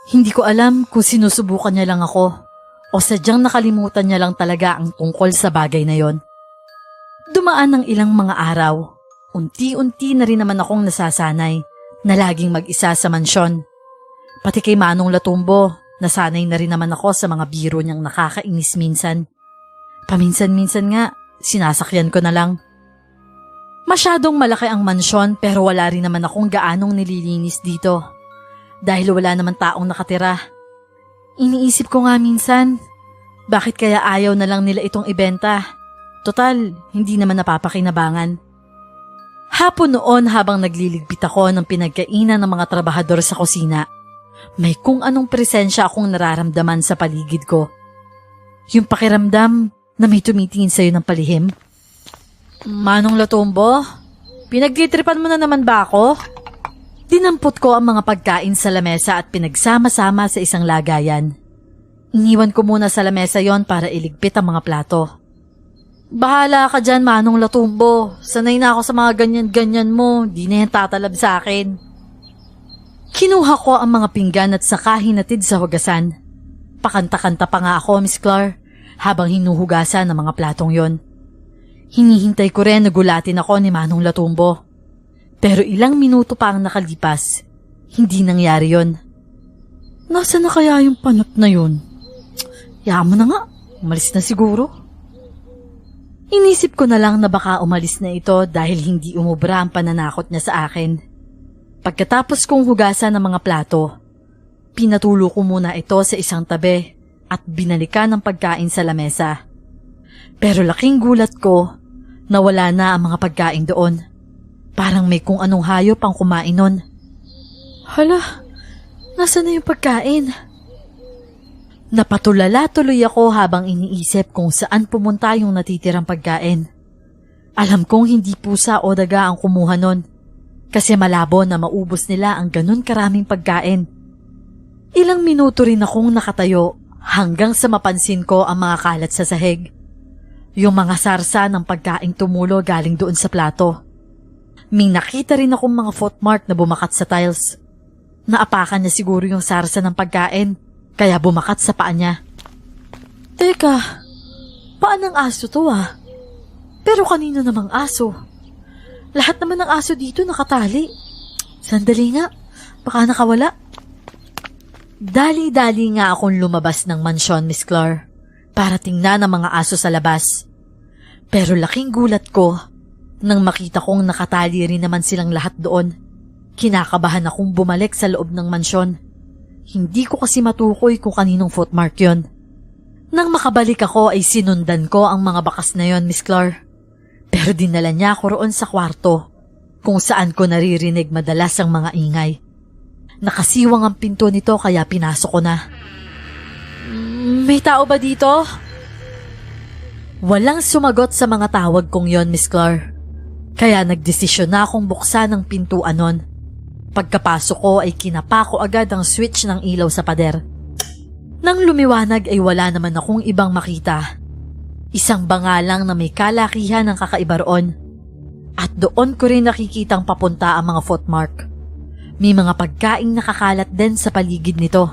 Hindi ko alam kung sinusubukan niya lang ako o sadyang nakalimutan niya lang talaga ang tungkol sa bagay na yon. Dumaan ng ilang mga araw, unti-unti na rin naman akong nasasanay na laging mag-isa sa mansyon. Pati kay Manong Latumbo, nasanay na rin naman ako sa mga biro niyang nakakainis minsan. Paminsan-minsan nga, sinasakyan ko na lang. Masyadong malaki ang mansyon pero wala rin naman akong gaanong nililinis dito. Dahil wala naman taong nakatira. Iniisip ko nga minsan, bakit kaya ayaw na lang nila itong ibenta? Total, hindi naman napapakinabangan. Hapon noon habang nagliligpit ako ng pinagkainan ng mga trabahador sa kusina, may kung anong presensya akong nararamdaman sa paligid ko. Yung pakiramdam na may tumitingin sa'yo ng palihim. Manong Latumbo, pinagtitripan mo na naman ba ako? Dinampot ko ang mga pagkain sa lamesa at pinagsama-sama sa isang lagayan. Iniwan ko muna sa lamesa yon para iligpit ang mga plato. Bahala ka dyan, Manong Latumbo. Sanay na ako sa mga ganyan-ganyan mo. Di na yan tatalab sa akin. Kinuha ko ang mga pinggan at saka hinatid sa hugasan. Pakanta-kanta pa nga ako, Miss Clark, habang hinuhugasan ang mga platong yon. Hinihintay ko rin na gulatin ako ni Manong Latumbo. Pero ilang minuto pa ang nakalipas, hindi nangyari yon. Nasaan na kaya yung panot na yun? Yaman na nga, umalis na siguro. Inisip ko na lang na baka umalis na ito dahil hindi umubra ang pananakot niya sa akin. Pagkatapos kong hugasan ng mga plato, pinatulo ko muna ito sa isang tabi at binalikan ang pagkain sa lamesa. Pero laking gulat ko na wala na ang mga pagkain doon. Parang may kung anong hayop ang kumain nun. Hala, nasaan na yung pagkain? Napatulala tuloy ako habang iniisip kung saan pumunta yung natitirang pagkain. Alam kong hindi pusa o daga ang kumuha nun kasi malabo na maubos nila ang ganun karaming pagkain. Ilang minuto rin akong nakatayo hanggang sa mapansin ko ang mga kalat sa sahig. Yung mga sarsa ng pagkain tumulo galing doon sa plato. May nakita rin akong mga footmark na bumakat sa tiles. Naapakan niya siguro yung sarsa ng pagkain, kaya bumakat sa paa niya. Teka, paan ng aso to ah? Pero kanino namang aso? Lahat naman ng aso dito nakatali. Sandali nga, baka nakawala. Dali-dali nga akong lumabas ng mansyon, Miss Clark, para tingnan ang mga aso sa labas. Pero laking gulat ko nang makita kong nakatali rin naman silang lahat doon. Kinakabahan akong bumalik sa loob ng mansyon. Hindi ko kasi matukoy kung kaninong footmark yon. Nang makabalik ako ay sinundan ko ang mga bakas na yon, Miss Clar. Pero dinala niya ako roon sa kwarto, kung saan ko naririnig madalas ang mga ingay. Nakasiwang ang pinto nito kaya pinasok ko na. May tao ba dito? Walang sumagot sa mga tawag kong yon, Miss Clar. Kaya nagdesisyon na akong buksan ang pintuan nun. Pagkapasok ko ay kinapa ko agad ang switch ng ilaw sa pader. Nang lumiwanag ay wala naman akong ibang makita. Isang bangalang na may kalakihan ng kakaiba roon. At doon ko rin nakikitang papunta ang mga footmark. May mga pagkaing nakakalat din sa paligid nito.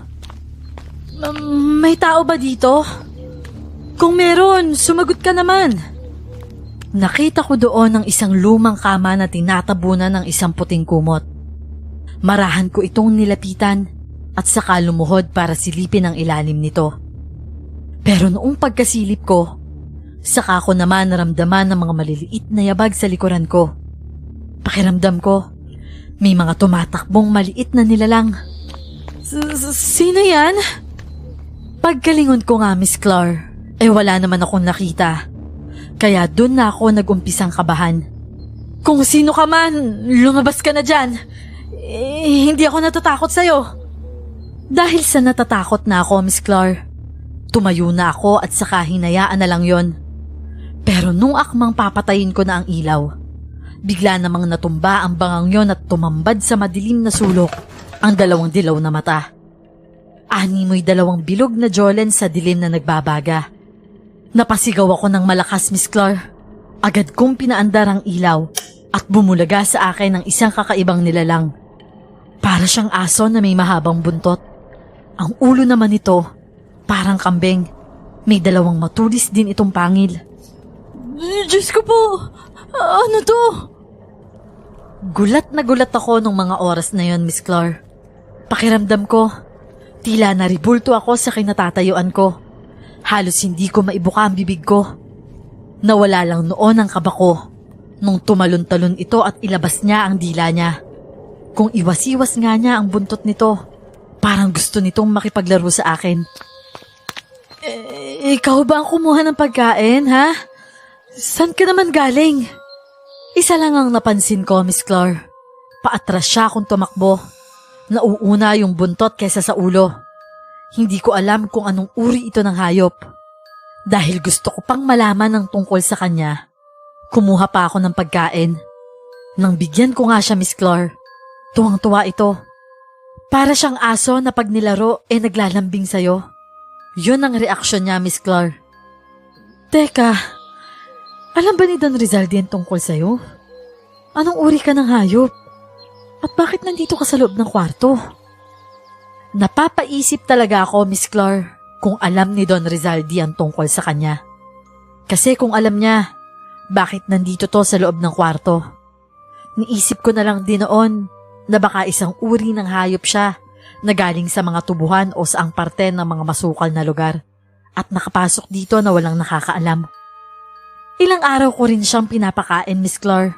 May tao ba dito? Kung meron, sumagot ka naman. Nakita ko doon ang isang lumang kama na tinatabunan ng isang puting kumot. Marahan ko itong nilapitan at saka lumuhod para silipin ang ilalim nito. Pero noong pagkasilip ko, saka ko naman naramdaman ng mga maliliit na yabag sa likuran ko. Pakiramdam ko, may mga tumatakbong maliit na nilalang. Sino yan? Pagkalingon ko nga, Miss Clar, wala naman akong nakita. Kaya dun na ako nagumpisang kabahan. Kung sino ka man, lumabas ka na dyan. Hindi ako natatakot sa'yo. Dahil sa natatakot na ako, Miss Clar, tumayo na ako at saka hinayaan na lang yon. Pero nung akmang papatayin ko na ang ilaw, bigla namang natumba ang bangang yon at tumambad sa madilim na sulok ang dalawang dilaw na mata. Animoy dalawang bilog na jolen sa dilim na nagbabaga. Napasigaw ako ng malakas, Miss Clar. Agad kong pinaandar ang ilaw at bumulaga sa akin ng isang kakaibang nilalang. Para siyang aso na may mahabang buntot. Ang ulo naman nito, parang kambing. May dalawang matulis din itong pangil. Diyos ko po! Ano to? Gulat na gulat ako nung mga oras na yon, Miss Clar. Pakiramdam ko, tila naribulto ako sa kinatatayuan ko. Halos hindi ko maibuka ang bibig ko. Nawala lang noon ang kaba ko nung tumalon-talon ito at ilabas niya ang dila niya. Kung iwas-iwas nga niya ang buntot nito, parang gusto nitong makipaglaro sa akin. Ikaw ba ang kumuha ng pagkain, ha? Saan ka naman galing? Isa lang ang napansin ko, Miss Clar. Paatras siya kung tumakbo. Nauuna yung buntot kaysa sa ulo. Hindi ko alam kung anong uri ito ng hayop. Dahil gusto ko pang malaman ng tungkol sa kanya, kumuha pa ako ng pagkain. Nang bigyan ko nga siya, Miss Clar, tuwang-tuwa ito. Para siyang aso na pag nilaro naglalambing sa'yo. Yun ang reaksyon niya, Miss Clar. Teka, alam ba ni Don Rizaldi ang tungkol sa'yo? Anong uri ka ng hayop? At bakit nandito ka sa loob ng kwarto? Napapaisip talaga ako, Miss Clar, kung alam ni Don Rizaldi ang tungkol sa kanya. Kasi kung alam niya, bakit nandito to sa loob ng kwarto? Niisip ko na lang din noon na baka isang uri ng hayop siya na galing sa mga tubuhan o saang parte ng mga masukal na lugar at nakapasok dito na walang nakakaalam. Ilang araw ko rin siyang pinapakain, Miss Clar,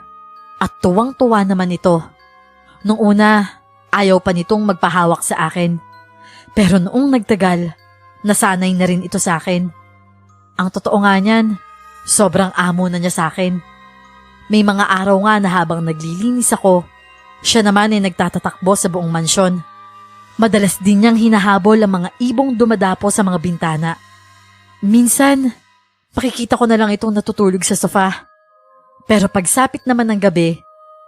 at tuwang-tuwa naman ito. Nung una, ayaw pa nitong magpahawak sa akin. Pero noong nagtagal, nasanay na rin ito sa akin. Ang totoo nga niyan, sobrang amo na niya sa akin. May mga araw nga na habang naglilinis ako, siya naman ay nagtatatakbo sa buong mansyon. Madalas din niyang hinahabol ang mga ibong dumadapo sa mga bintana. Minsan, pakikita ko na lang itong natutulog sa sofa. Pero pagsapit naman ng gabi,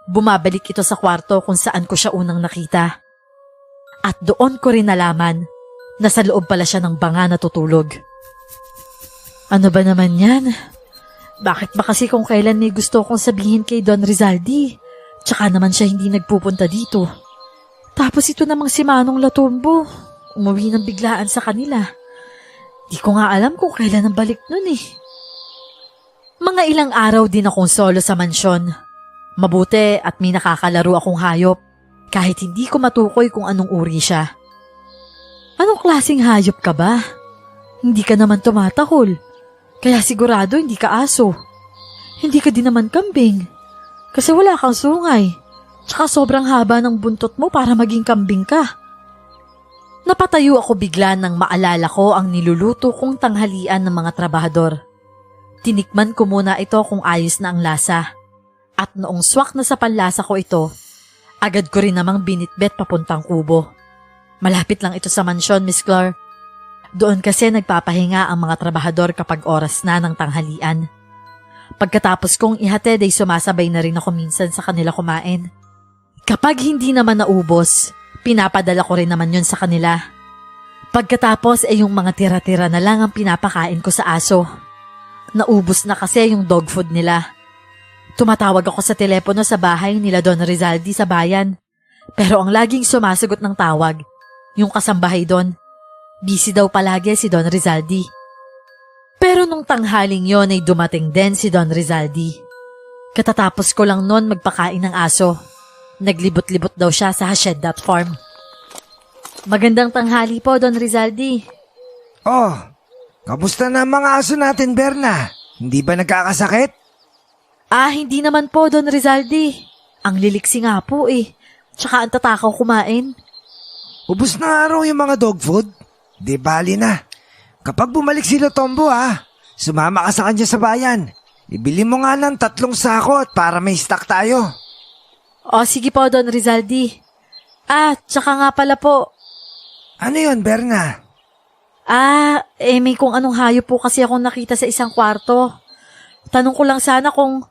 bumabalik ito sa kwarto kung saan ko siya unang nakita. At doon ko rin nalaman na sa loob pala siya ng banga natutulog. Ano ba naman yan? Bakit ba kasi kung kailan may gusto kong sabihin kay Don Rizaldi, tsaka naman siya hindi nagpupunta dito? Tapos ito namang si Manong Latumbo, umuwi ng biglaan sa kanila. Di ko nga alam kung kailan ang balik nun eh. Mga ilang araw din akong solo sa mansyon. Mabuti at may nakakalaro akong hayop, kahit hindi ko matukoy kung anong uri siya. Anong klaseng hayop ka ba? Hindi ka naman tumatahol, kaya sigurado hindi ka aso. Hindi ka din naman kambing, kasi wala kang sungay, tsaka sobrang haba ng buntot mo para maging kambing ka. Napatayo ako bigla nang maalala ko ang niluluto kong tanghalian ng mga trabahador. Tinikman ko muna ito kung ayos na ang lasa. At noong swak na sa panlasa ko ito, agad ko rin namang binitbet papuntang kubo. Malapit lang ito sa mansyon, Miss Claire. Doon kasi nagpapahinga ang mga trabahador kapag oras na ng tanghalian. Pagkatapos kong ihatid ay sumasabay na rin ako minsan sa kanila kumain. Kapag hindi naman naubos, pinapadala ko rin naman yun sa kanila. Pagkatapos ay yung mga tira-tira na lang ang pinapakain ko sa aso. Naubos na kasi yung dog food nila. Tumatawag ako sa telepono sa bahay nila Don Rizaldi sa bayan. Pero ang laging sumasagot ng tawag, yung kasambahay doon. Busy daw palagi si Don Rizaldi. Pero nung tanghaling yon ay dumating din si Don Rizaldi. Katatapos ko lang noon magpakain ng aso. Naglibot-libot daw siya sa Hacienda Farm. Magandang tanghali po, Don Rizaldi. Oh, kamusta na ang mga aso natin, Berna? Hindi ba nagkakasakit? Hindi naman po, Don Rizaldi. Ang liliksi nga po eh. Tsaka ang tatakaw kumain. Ubus na araw yung mga dog food? Di bali na. Kapag bumalik si Lotombo sumama ka sa kanya sa bayan. Ibili mo nga ng 3 sako at para may stock tayo. Sige po, Don Rizaldi. Tsaka nga pala po. Ano yun, Berna? May kung anong hayop po kasi akong nakita sa isang kwarto. Tanong ko lang sana kung...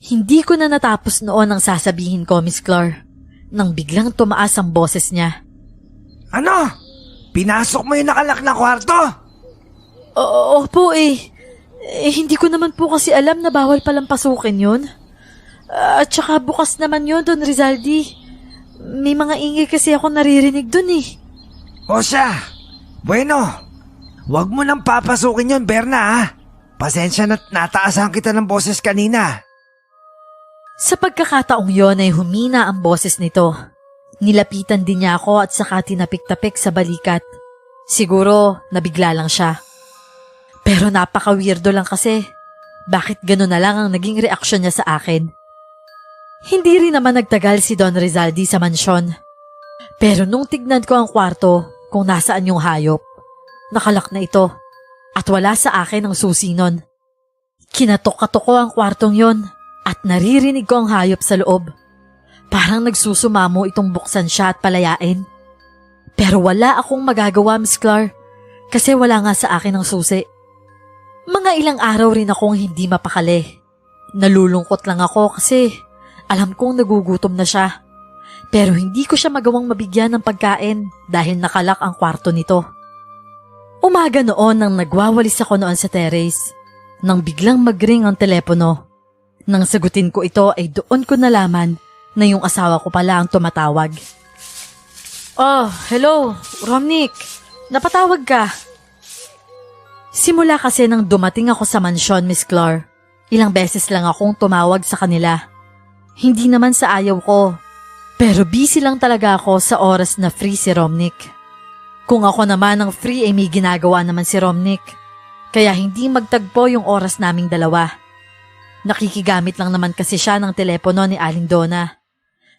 Hindi ko na natapos noon ang sasabihin ko, Miss Claire, nang biglang tumaas ang boses niya. Ano? Pinasok mo yung nakalak na kwarto? Opo hindi ko naman po kasi alam na bawal palang pasukin yun. At saka bukas naman yun, Don Rizaldi. May mga ingay kasi ako naririnig dun eh. O siya, bueno, wag mo nang papasukin yun, Berna Pasensya na nataasan kita ng boses kanina. Sa pagkakataong yon ay humina ang boses nito. Nilapitan din niya ako at saka tinapik-tapik sa balikat. Siguro nabigla lang siya. Pero napaka-weirdo lang kasi. Bakit gano'n na lang ang naging reaksyon niya sa akin? Hindi rin naman nagtagal si Don Rizaldi sa mansyon. Pero nung tignan ko ang kwarto kung nasaan yung hayop, nakalak na ito at wala sa akin ang susi nun. Kinatok-katok ko ang kwartong yon at naririnig ko ang hayop sa loob. Parang nagsusumamo itong buksan siya at palayain. Pero wala akong magagawa, Miss Claire, kasi wala nga sa akin ang susi. Mga ilang araw rin akong hindi mapakali. Nalulungkot lang ako kasi alam kong nagugutom na siya. Pero hindi ko siya magawang mabigyan ng pagkain dahil nakalak ang kwarto nito. Umaga noon nang nagwawalis ako noon sa terrace, nang biglang magring ang telepono. Nang sagutin ko ito ay doon ko nalaman na yung asawa ko pala ang tumatawag. Hello, Romnick. Napatawag ka. Simula kasi nang dumating ako sa mansyon, Miss Claire, ilang beses lang akong tumawag sa kanila. Hindi naman sa ayaw ko, pero busy lang talaga ako sa oras na free si Romnick. Kung ako naman ang free ay may ginagawa naman si Romnick, kaya hindi magtagpo yung oras naming dalawa. Nakikigamit lang naman kasi siya ng telepono ni Aling Donna.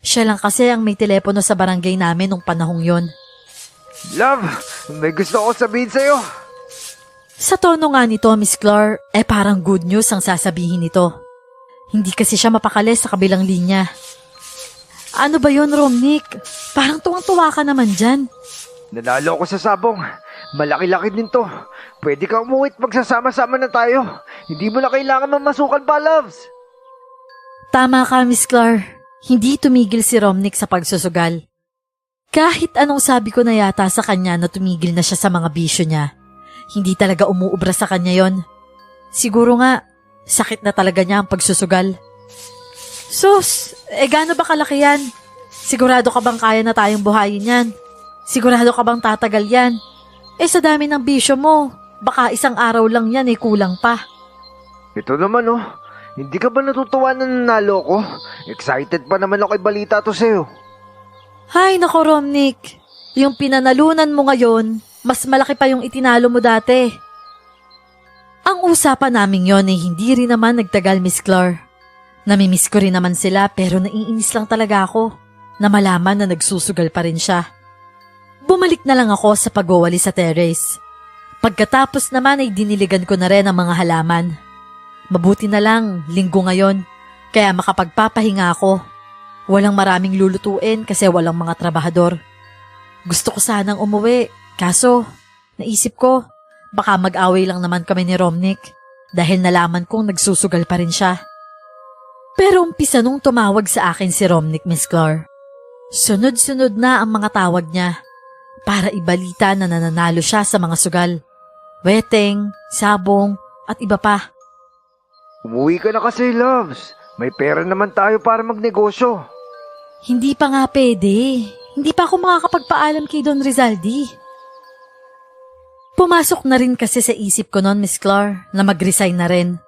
Siya lang kasi ang may telepono sa barangay namin nung panahong yon. Love, may gusto ko sabihin sa'yo. Sa tono nga nito, Miss Claire, parang good news ang sasabihin nito. Hindi kasi siya mapakali sa kabilang linya. Ano ba yon, Romnick? Parang tuwang-tuwa ka naman dyan. Nanalo ako sa sabong. Malaki-laki din to. Pwede ka umuwi at magsasama-sama na tayo. Hindi mo na kailangan mamasukan pa, loves. Tama ka, Miss Claire. Hindi tumigil si Romnick sa pagsusugal. Kahit anong sabi ko na yata sa kanya na tumigil na siya sa mga bisyo niya, hindi talaga umuubra sa kanya yon. Siguro nga, sakit na talaga niya ang pagsusugal. Sus, gaano ba kalaki yan? Sigurado ka bang kaya na tayong buhayin yan? Sigurado ka bang tatagal yan? Sa dami ng bisyo mo, baka isang araw lang yan kulang pa. Ito naman hindi ka ba natutuwa na nanalo ko? Excited pa naman ako balita to sa'yo. Hay nako, Romnick. Yung pinanalunan mo ngayon, mas malaki pa yung itinalo mo dati. Ang usapan namin yon ay hindi rin naman nagtagal, Miss Claire. Namimiss ko rin naman sila pero naiinis lang talaga ako na malaman na nagsusugal pa rin siya. Bumalik na lang ako sa pagwawali sa terrace. Pagkatapos naman ay diniligan ko na rin ang mga halaman. Mabuti na lang, linggo ngayon, kaya makapagpapahinga ako. Walang maraming lulutuin kasi walang mga trabahador. Gusto ko sanang umuwi, kaso naisip ko, baka mag-away lang naman kami ni Romnick dahil nalaman kong nagsusugal pa rin siya. Pero umpisa nung tumawag sa akin si Romnick, Miss Clar. Sunod-sunod na ang mga tawag niya para ibalita na nananalo siya sa mga sugal. Weteng, sabong, at iba pa. Umuwi ka na kasi, Loves. May pera naman tayo para magnegosyo. Hindi pa nga pwede. Hindi pa ako makakapagpaalam kay Don Rizaldi. Pumasok na rin kasi sa isip ko noon, Miss Clar, na mag-resign na rin.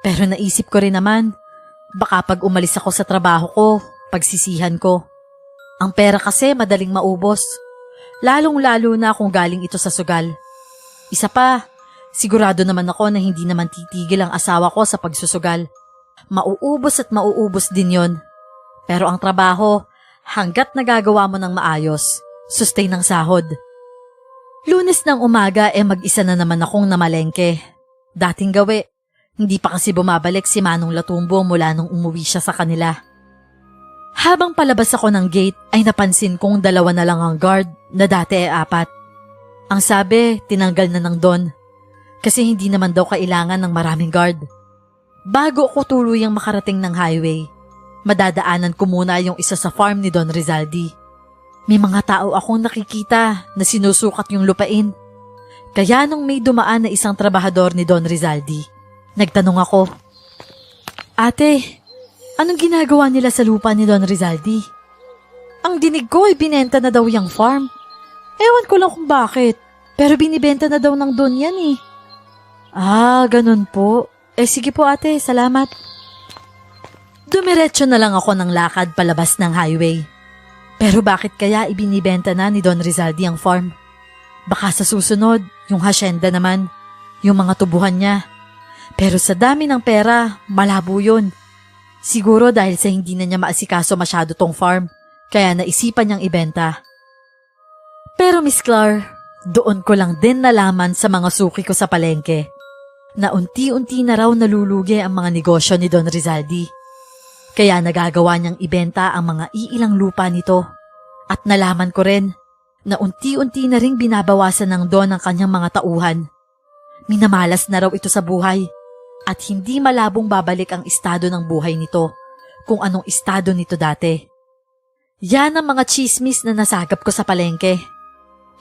Pero naisip ko rin naman, baka pag umalis ako sa trabaho ko, pagsisihan ko. Ang pera kasi madaling maubos. Lalong-lalo na kung galing ito sa sugal. Isa pa, sigurado naman ako na hindi naman titigil ang asawa ko sa pagsusugal. Mauubos at mauubos din yon. Pero ang trabaho, hanggat nagagawa mo ng maayos, sustain ng sahod. Lunes ng umaga mag-isa na naman akong namalengke. Dating gawi, hindi pa kasi bumabalik si Manong Latumbo mula nung umuwi siya sa kanila. Habang palabas ako ng gate ay napansin kong 2 na lang ang guard na dati ay 4. Ang sabi, tinanggal na ng Don kasi hindi naman daw kailangan ng maraming guard. Bago ako tuluyang makarating ng highway, madadaanan ko muna yung isa sa farm ni Don Rizaldi. May mga tao akong nakikita na sinusukat yung lupain. Kaya nung may dumaan na isang trabahador ni Don Rizaldi, nagtanong ako, "Ate, anong ginagawa nila sa lupa ni Don Rizaldi?" Ang dinig ko ay binenta na daw yung farm. Ewan ko lang kung bakit, pero binibenta na daw ng Don yan eh. Ah, ganun po. Sige po ate, salamat. Dumiretso na lang ako ng lakad palabas ng highway. Pero bakit kaya ibinibenta na ni Don Rizaldi ang farm? Baka sa susunod, yung hasyenda naman, yung mga tubuhan niya. Pero sa dami ng pera, malabo yun. Siguro dahil sa hindi na niya maasikaso masyado tong farm, kaya naisipan niyang ibenta. Pero Miss Clar, doon ko lang din nalaman sa mga suki ko sa palengke na unti-unti na raw nalulugi ang mga negosyo ni Don Rizaldi. Kaya nagagawa niyang ibenta ang mga iilang lupa nito. At nalaman ko rin na unti-unti na ring binabawasan ng Don ang kanyang mga tauhan. Minamalas na raw ito sa buhay at hindi malabong babalik ang estado ng buhay nito kung anong estado nito dati. Yan ang mga chismis na nasagap ko sa palengke.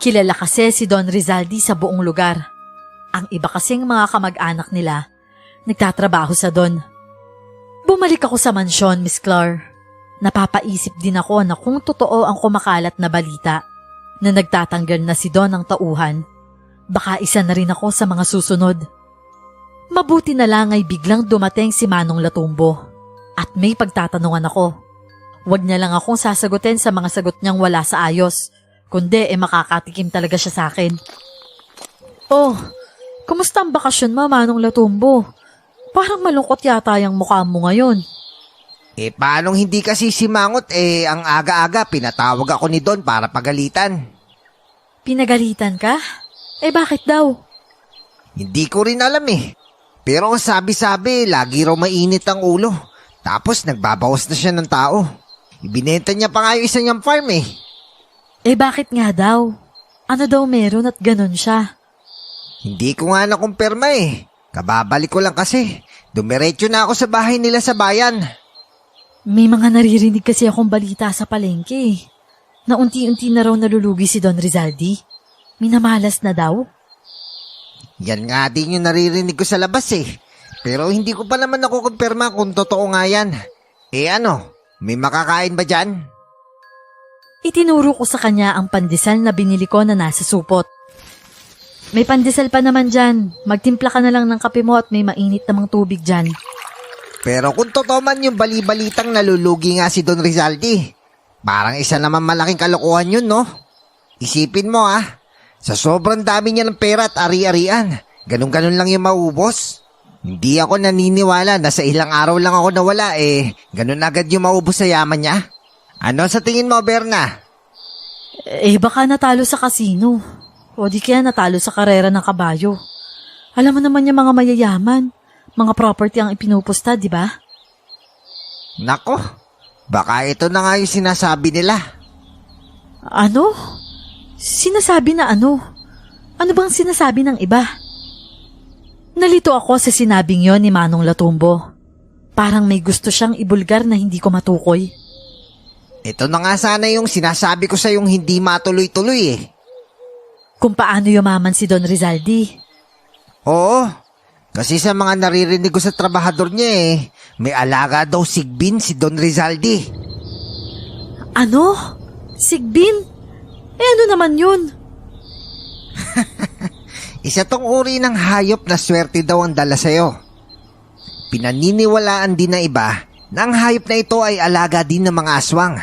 Kilala kasi si Don Rizaldi sa buong lugar. Ang iba kasing mga kamag-anak nila nagtatrabaho sa Don. Bumalik ako sa mansyon, Miss Clar. Napapaisip din ako na kung totoo ang kumakalat na balita na nagtatanggal na si Don ng tauhan, baka isa na rin ako sa mga susunod. Mabuti na lang ay biglang dumating si Manong Latumbo at may pagtatanungan ako. Huwag niya lang akong sasagutin sa mga sagot niyang wala sa ayos, kundi makakatikim talaga siya sa akin. Oh, kumusta ang bakasyon mo, Manong Latumbo? Parang malungkot yata yung mukha mo ngayon. Paanong hindi kasi simangot ang aga-aga pinatawag ako ni Don para pagalitan. Pinagalitan ka? Bakit daw? Hindi ko rin alam Pero ang sabi-sabi, lagi raw mainit ang ulo. Tapos nagbabawas na siya ng tao. Ibinenta niya pa nga yung isa niyang farm Bakit nga daw? Ano daw meron at ganun siya? Hindi ko nga nakumpirma Kababalik ko lang kasi. Dumiretso na ako sa bahay nila sa bayan. May mga naririnig kasi akong balita sa palengke na unti-unti na raw nalulugi si Don Rizaldi. Minamalas na daw. Yan nga din yung naririnig ko sa labas Pero hindi ko pa naman nakukumpirma kung totoo nga yan. Ano? May makakain ba dyan? Itinuro ko sa kanya ang pandesal na binili ko na nasa supot. May pandesal pa naman dyan. Magtimpla ka na lang ng kape mo at may mainit namang tubig dyan. Pero kung totoo man yung bali-balitang nalulugi nga si Don Rizaldi, parang isa naman malaking kalokohan yun, no? Isipin mo sa sobrang dami niya ng pera at ari-arian, ganun-ganun lang yung maubos. Hindi ako naniniwala na sa ilang araw lang ako nawala ganun agad yung maubos sa yaman niya. Ano sa tingin mo, Berna? Baka natalo sa kasino. O di kaya natalo sa karera ng kabayo. Alam mo naman yung mga mayayaman. Mga property ang ipinupusta, di ba? Nako, baka ito na nga yung sinasabi nila. Ano? Sinasabi na ano? Ano bang sinasabi ng iba? Nalito ako sa sinabing yon ni Manong Latumbo. Parang may gusto siyang ibulgar na hindi ko matukoy. Ito na nga sana yung sinasabi ko sa yung hindi matuloy-tuloy eh. Kung paano yumaman si Don Rizaldi. Oo, kasi sa mga naririnig ko sa trabahador niya may alaga daw sigbin si Don Rizaldi. Ano? Sigbin? Ano naman yun? Isa tong uri ng hayop na swerte daw ang dala sa'yo. Pinaniniwalaan din na iba na ang hayop na ito ay alaga din ng mga aswang.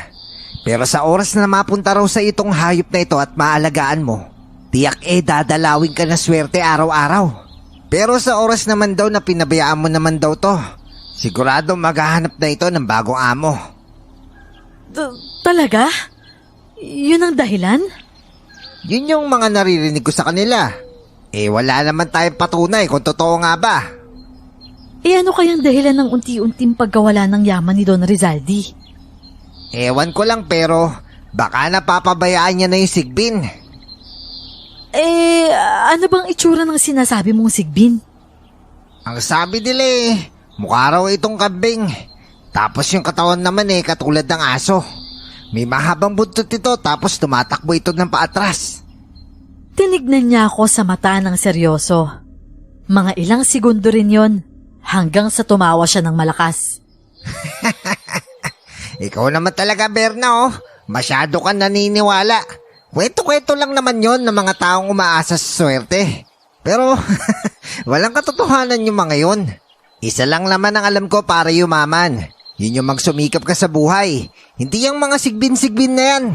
Pero sa oras na mapunta raw sa itong hayop na ito at maalagaan mo, tiyak dadalawin ka na swerte araw-araw. Pero sa oras naman daw na pinabayaan mo naman daw to, sigurado maghahanap na ito ng bagong amo. Talaga? Yun ang dahilan? Yun yung mga naririnig ko sa kanila. Wala naman tayong patunay kung totoo nga ba. Ano kayang dahilan ng unti-unting pagkawala ng yaman ni Don Rizaldi? Ewan ko lang pero baka napapabayaan niya na yung sigbin. Ano bang itsura ng sinasabi mong sigbin? Ang sabi nila mukha raw itong kambing. Tapos yung katawan naman katulad ng aso. May mahabang buntot ito tapos tumatakbo ito ng paatras. Tinignan niya ako sa mata ng seryoso. Mga ilang segundo rin yon hanggang sa tumawa siya ng malakas. Ikaw naman talaga, Berna, Masyado ka naniniwala. Kwento-kwento lang naman yon ng mga taong umaasa sa swerte. Pero walang katotohanan yung mga yon. Isa lang naman ang alam ko para yumaman. Yun yung magsumikap ka sa buhay. Hindi yung mga sigbin-sigbin na yan.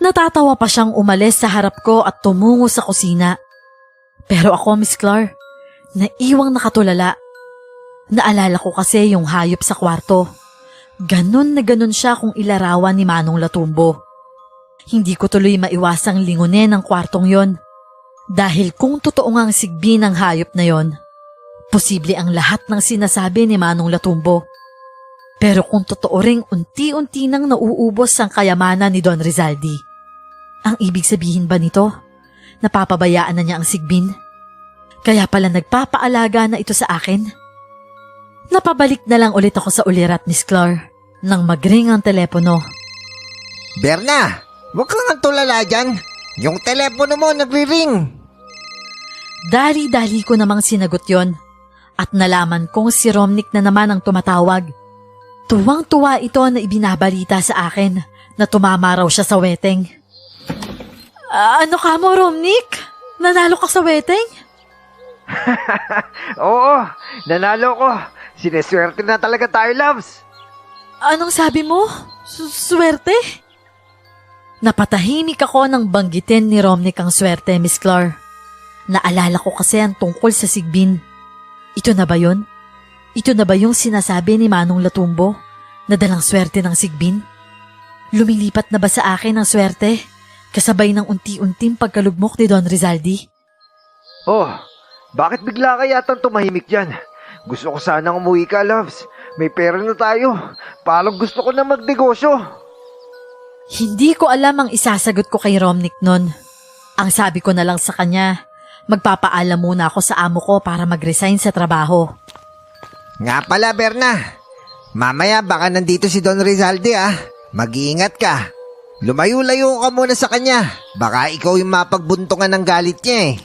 Natatawa pa siyang umalis sa harap ko at tumungo sa kusina. Pero ako, Miss Clark, naiwang nakatulala. Naalala ko kasi yung hayop sa kwarto. Ganon na ganon siya kung ilarawan ni Manong Latumbo. Hindi ko tuloy maiwasang lingunin ang kwartong yon. Dahil kung totoo nga ang sigbi ng hayop na yon, posible ang lahat ng sinasabi ni Manong Latumbo. Pero kung totoo ring unti-unti nang nauubos ang kayamanan ni Don Rizaldi, ang ibig sabihin ba nito? Napapabayaan na niya ang sigbin? Kaya pala nagpapaalaga na ito sa akin? Napabalik na lang ulit ako sa ulirat, Miss Clark, nang magring ang telepono. Berna, huwag kang tulala dyan. Yung telepono mo nagri-ring. Dali-dali ko namang sinagot yon at nalaman kong si Romnick na naman ang tumatawag. Tuwang-tuwa ito na ibinabalita sa akin na tumama raw siya sa weteng. Ano ka mo, Romnick? Nanalo ka sa weteng? Oo, nanalo ko. Sineswerte na talaga tayo, loves. Anong sabi mo? Swerte? Napatahimik ako nang banggitin ni Romnick ang swerte, Miss Clark. Naalala ko kasi ang tungkol sa sigbin. Ito na ba yun? Ito na ba yung sinasabi ni Manong Latumbo na dalang swerte ng sigbin? Lumilipat na ba sa akin ang swerte kasabay ng unti-unting pagkalugmok ni Don Rizaldi? Oh, bakit bigla ka yatang tumahimik dyan? Gusto ko sanang umuwi ka, loves. May pera na tayo. Parang gusto ko na magnegosyo. Hindi ko alam ang isasagot ko kay Romnick nun. Ang sabi ko na lang sa kanya, magpapaalam muna ako sa amo ko para mag-resign sa trabaho. Nga pala, Berna. Mamaya baka nandito si Don Rizaldi Mag-iingat ka. Lumayo-layo ka muna sa kanya. Baka ikaw yung mapagbuntungan ng galit niya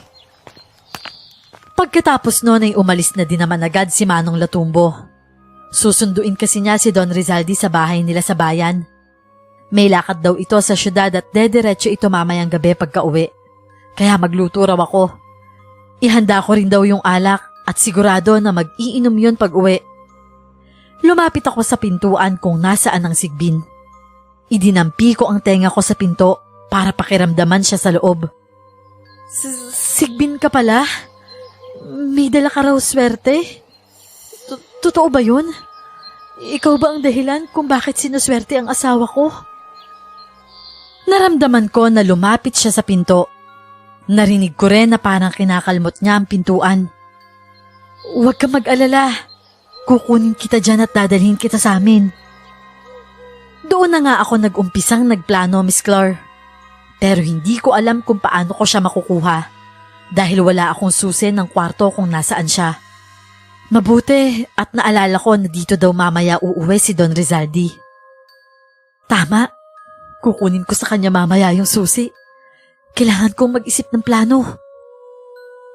Pagkatapos noon ay umalis na din naman agad si Manong Latumbo. Susunduin kasi niya si Don Rizaldi sa bahay nila sa bayan. May lakad daw ito sa syudad at dediretso ito mamayang gabi pagka-uwi. Kaya magluto raw ako. Ihanda ko rin daw yung alak at sigurado na mag-iinom yun pag-uwi. Lumapit ako sa pintuan kung nasaan ang sigbin. Idinampi ko ang tenga ko sa pinto para pakiramdaman siya sa loob. Sigbin ka pala? May dala ka raw swerte? Totoo ba yun? Ikaw ba ang dahilan kung bakit sinuswerte ang asawa ko? Naramdaman ko na lumapit siya sa pinto. Narinig ko rin na parang kinakalmot niya ang pintuan. Huwag ka mag-alala. Kukunin kita dyan at dadalhin kita sa amin. Doon na nga ako nag-umpisang nagplano, Miss Clar. Pero hindi ko alam kung paano ko siya makukuha dahil wala akong susi ng kwarto kung nasaan siya. Mabuti at naalala ko na dito daw mamaya uuwi si Don Rizaldi. Tama, kukunin ko sa kanya mamaya yung susi. Kailangan kong mag-isip ng plano.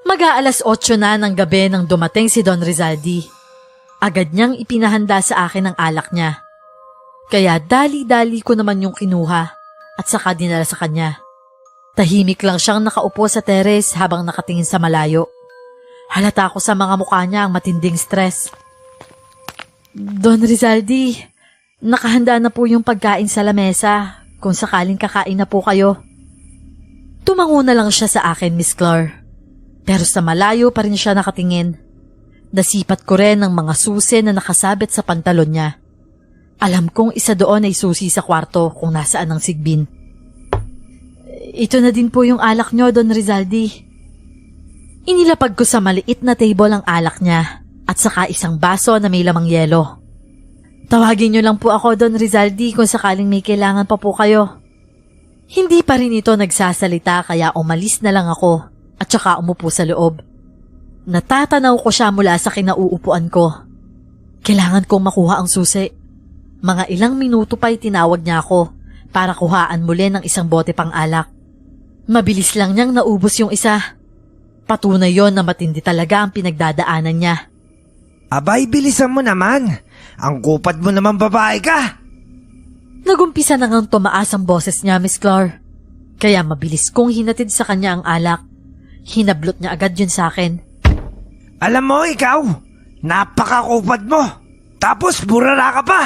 Mag-aalas 8 na ng gabi nang dumating si Don Rizaldi. Agad niyang ipinahanda sa akin ang alak niya. Kaya dali-dali ko naman yung kinuha at saka dinala sa kanya. Tahimik lang siyang nakaupo sa teres habang nakatingin sa malayo. Halata ko sa mga mukha niya ang matinding stress. Don Rizaldi, nakahanda na po yung pagkain sa lamesa kung sakaling kakain na po kayo. Tumango na lang siya sa akin, Miss Clar. Pero sa malayo pa rin siya nakatingin. Nasipat ko rin ang mga susi na nakasabit sa pantalon niya. Alam kong isa doon ay susi sa kwarto kung nasaan ang sigbin. Ito na din po yung alak niyo, Don Rizaldi. Inilapag ko sa maliit na table ang alak niya at saka isang baso na may lamang yelo. Tawagin niyo lang po ako, Don Rizaldi, kung sakaling may kailangan pa po kayo. Hindi pa rin ito nagsasalita kaya umalis na lang ako at saka umupo sa loob. Natatanaw ko siya mula sa kinauupuan ko. Kailangan kong makuha ang susi. Mga ilang minuto pa'y tinawag niya ako para kuhaan muli ng isang bote pang alak. Mabilis lang niyang naubos yung isa. Patunay yon na matindi talaga ang pinagdadaanan niya. Abay, bilisan mo naman. Ang kupad mo naman, babae ka. Nagumpisa na ngang tumaas ang boses niya, Miss Clar. Kaya mabilis kong hinatid sa kanya ang alak. Hinablot niya agad yun sa akin. Alam mo, ikaw, napakakupad mo. Tapos burara ka pa.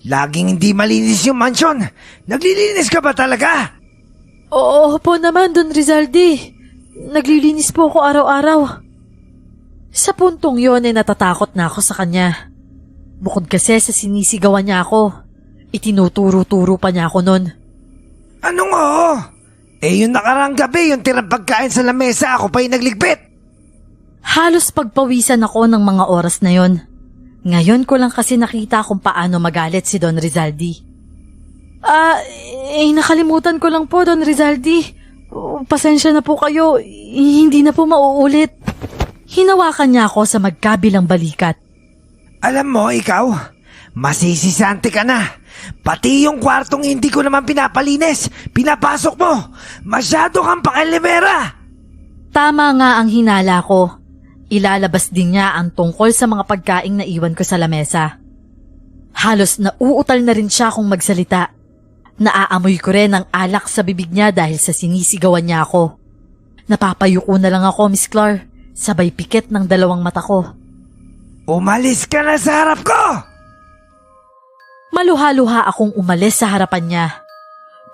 Laging hindi malinis yung mansyon. Naglilinis ka ba talaga? Oo po naman, Don Rizaldi. Naglilinis po ako araw-araw. Sa puntong yon ay natatakot na ako sa kanya. Bukod kasi sa sinisigawan niya ako, itinuturo-turo pa niya ako nun. Anong oo? Yung nakarang gabi, yung tirang pagkain sa lamesa, ako pa'y nagligpit. Halos pagpawisan ako ng mga oras na yon. Ngayon ko lang kasi nakita kung paano magalit si Don Rizaldi. Nakalimutan ko lang po, Don Rizaldi. Pasensya na po kayo, hindi na po mauulit. Hinawakan niya ako sa magkabilang balikat. Alam mo, ikaw, masisisante ka na. Pati yung kwartong hindi ko naman pinapalinis, pinapasok mo. Masyado kang pakilimera. Tama nga ang hinala ko. Ilalabas din niya ang tungkol sa mga pagkaing na iwan ko sa lamesa. Halos nauutal na rin siya kung magsalita. Naaamoy ko rin ang alak sa bibig niya dahil sa sinisigawan niya ako. Napapayuko na lang ako, Miss Clar, sabay pikit ng dalawang mata ko. Umalis ka na sa harap ko! Maluha-luha akong umalis sa harapan niya.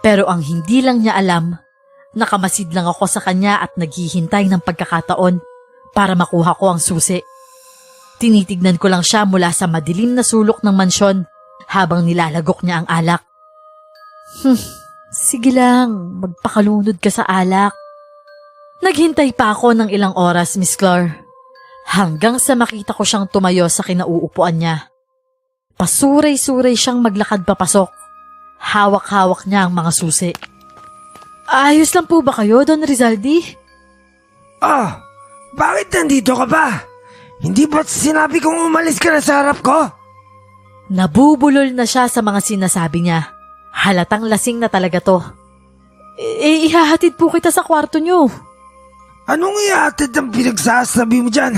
Pero ang hindi lang niya alam, nakamasid lang ako sa kanya at naghihintay ng pagkakataon para makuha ko ang susi. Tinitignan ko lang siya mula sa madilim na sulok ng mansyon habang nilalagok niya ang alak. Sige lang, magpakalunod ka sa alak. Naghintay pa ako ng ilang oras, Miss Clar. Hanggang sa makita ko siyang tumayo sa kinauupuan niya. Pasuray-suray siyang maglakad papasok. Hawak-hawak niya ang mga susi. Ayos lang po ba kayo, Don Rizaldi? Bakit nandito ka ba? Hindi ba't sinabi kong umalis ka na sa harap ko? Nabubulol na siya sa mga sinasabi niya. Halatang lasing na talaga to. Ihahatid po kita sa kwarto niyo. Anong ihatid ang pinagsasabi mo dyan?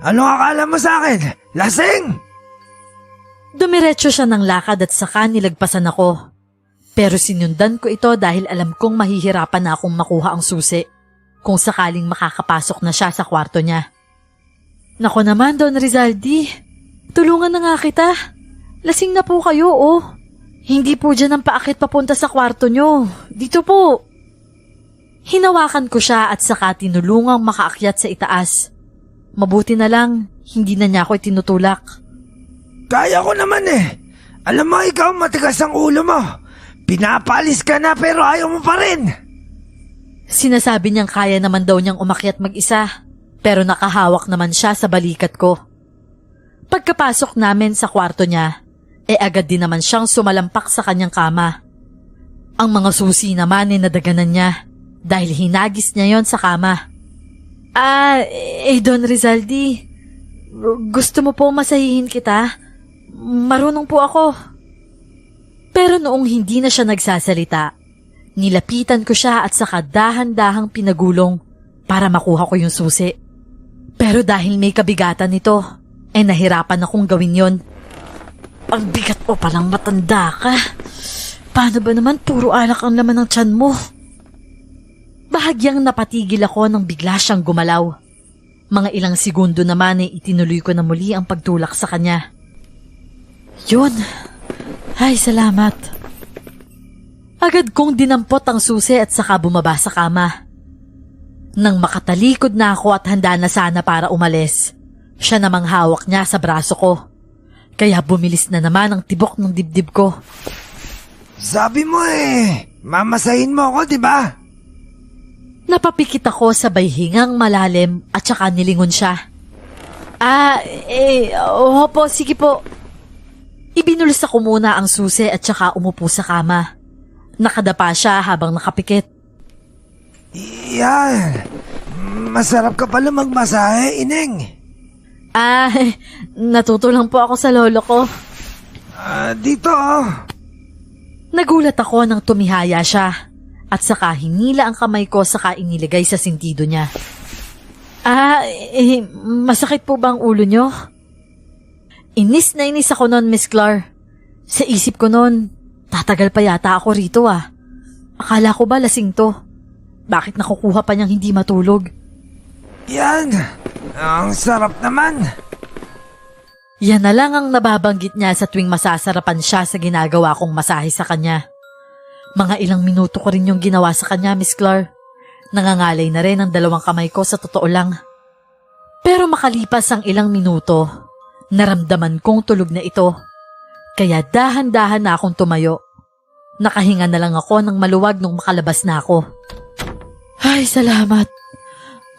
Anong akala mo sa akin? Lasing! Dumiretso siya ng lakad at saka nilagpasan ako. Pero sinundan ko ito dahil alam kong mahihirapan na akong makuha ang susi kung sakaling makakapasok na siya sa kwarto niya. Nako naman, Don Rizaldi. Tulungan na nga kita. Lasing na po kayo, oh. Hindi po dyan ang paakit papunta sa kwarto nyo. Dito po. Hinawakan ko siya at saka tinulungang makaakyat sa itaas. Mabuti na lang, hindi na niya ako itinutulak. Kaya ko naman eh. Alam mo, ikaw matigas ang ulo mo. Pinapalis ka na pero ayaw mo pa rin. Sinasabi niyang kaya naman daw niyang umakyat mag-isa, pero nakahawak naman siya sa balikat ko. Pagkapasok namin sa kwarto niya, agad din naman siyang sumalampak sa kanyang kama. Ang mga susi naman nadaganan niya dahil hinagis niya yon sa kama. Don Rizaldi, gusto mo po masahihin kita? Marunong po ako. Pero noong hindi na siya nagsasalita, nilapitan ko siya at saka dahan-dahang pinagulong para makuha ko yung susi. Pero dahil may kabigatan nito, nahirapan akong gawin yon. Ang bigat mo palang matanda ka. Paano ba naman puro alak ang laman ng tiyan mo? Bahagyang napatigil ako nang bigla siyang gumalaw. Mga ilang segundo naman itinuloy ko na muli ang pagtulak sa kanya. Yun. Ay, salamat. Agad kong dinampot ang susi at saka bumaba sa kama. Nang makatalikod na ako at handa na sana para umalis, siya namang hawak niya sa braso ko. Kaya bumilis na naman ang tibok ng dibdib ko. Sabi mo mamasahin mo ako, di ba? Napapikit ako sabay hingang malalim at saka nilingon siya. Opo, sige po. Ibinulis ako muna ang susi at saka umupo sa kama. Nakadapa siya habang nakapikit. Yan. Masarap ka pala magmasahe, Ineng. Natuto lang po ako sa lolo ko. Dito. Nagulat ako nang tumihaya siya at saka hinila ang kamay ko saka inilagay sa sentido niya. Masakit po ba ang ulo niyo? Inis na inis ako noon, Miss Clar. Sa isip ko noon, tatagal pa yata ako rito Akala ko ba lasing to? Bakit nakukuha pa niyang hindi matulog? Yan. Ang sarap naman. Yan na lang ang nababanggit niya sa tuwing masasarapan siya sa ginagawa kong masahe sa kanya. Mga ilang minuto ko rin yung ginawa sa kanya, Miss Clar. Nangangalay na rin ang 2 kamay ko sa totoo lang. Pero makalipas ang ilang minuto, naramdaman kong tulog na ito. Kaya dahan-dahan na akong tumayo. Nakahinga na lang ako nang maluwag nung makalabas na ako. Ay, salamat.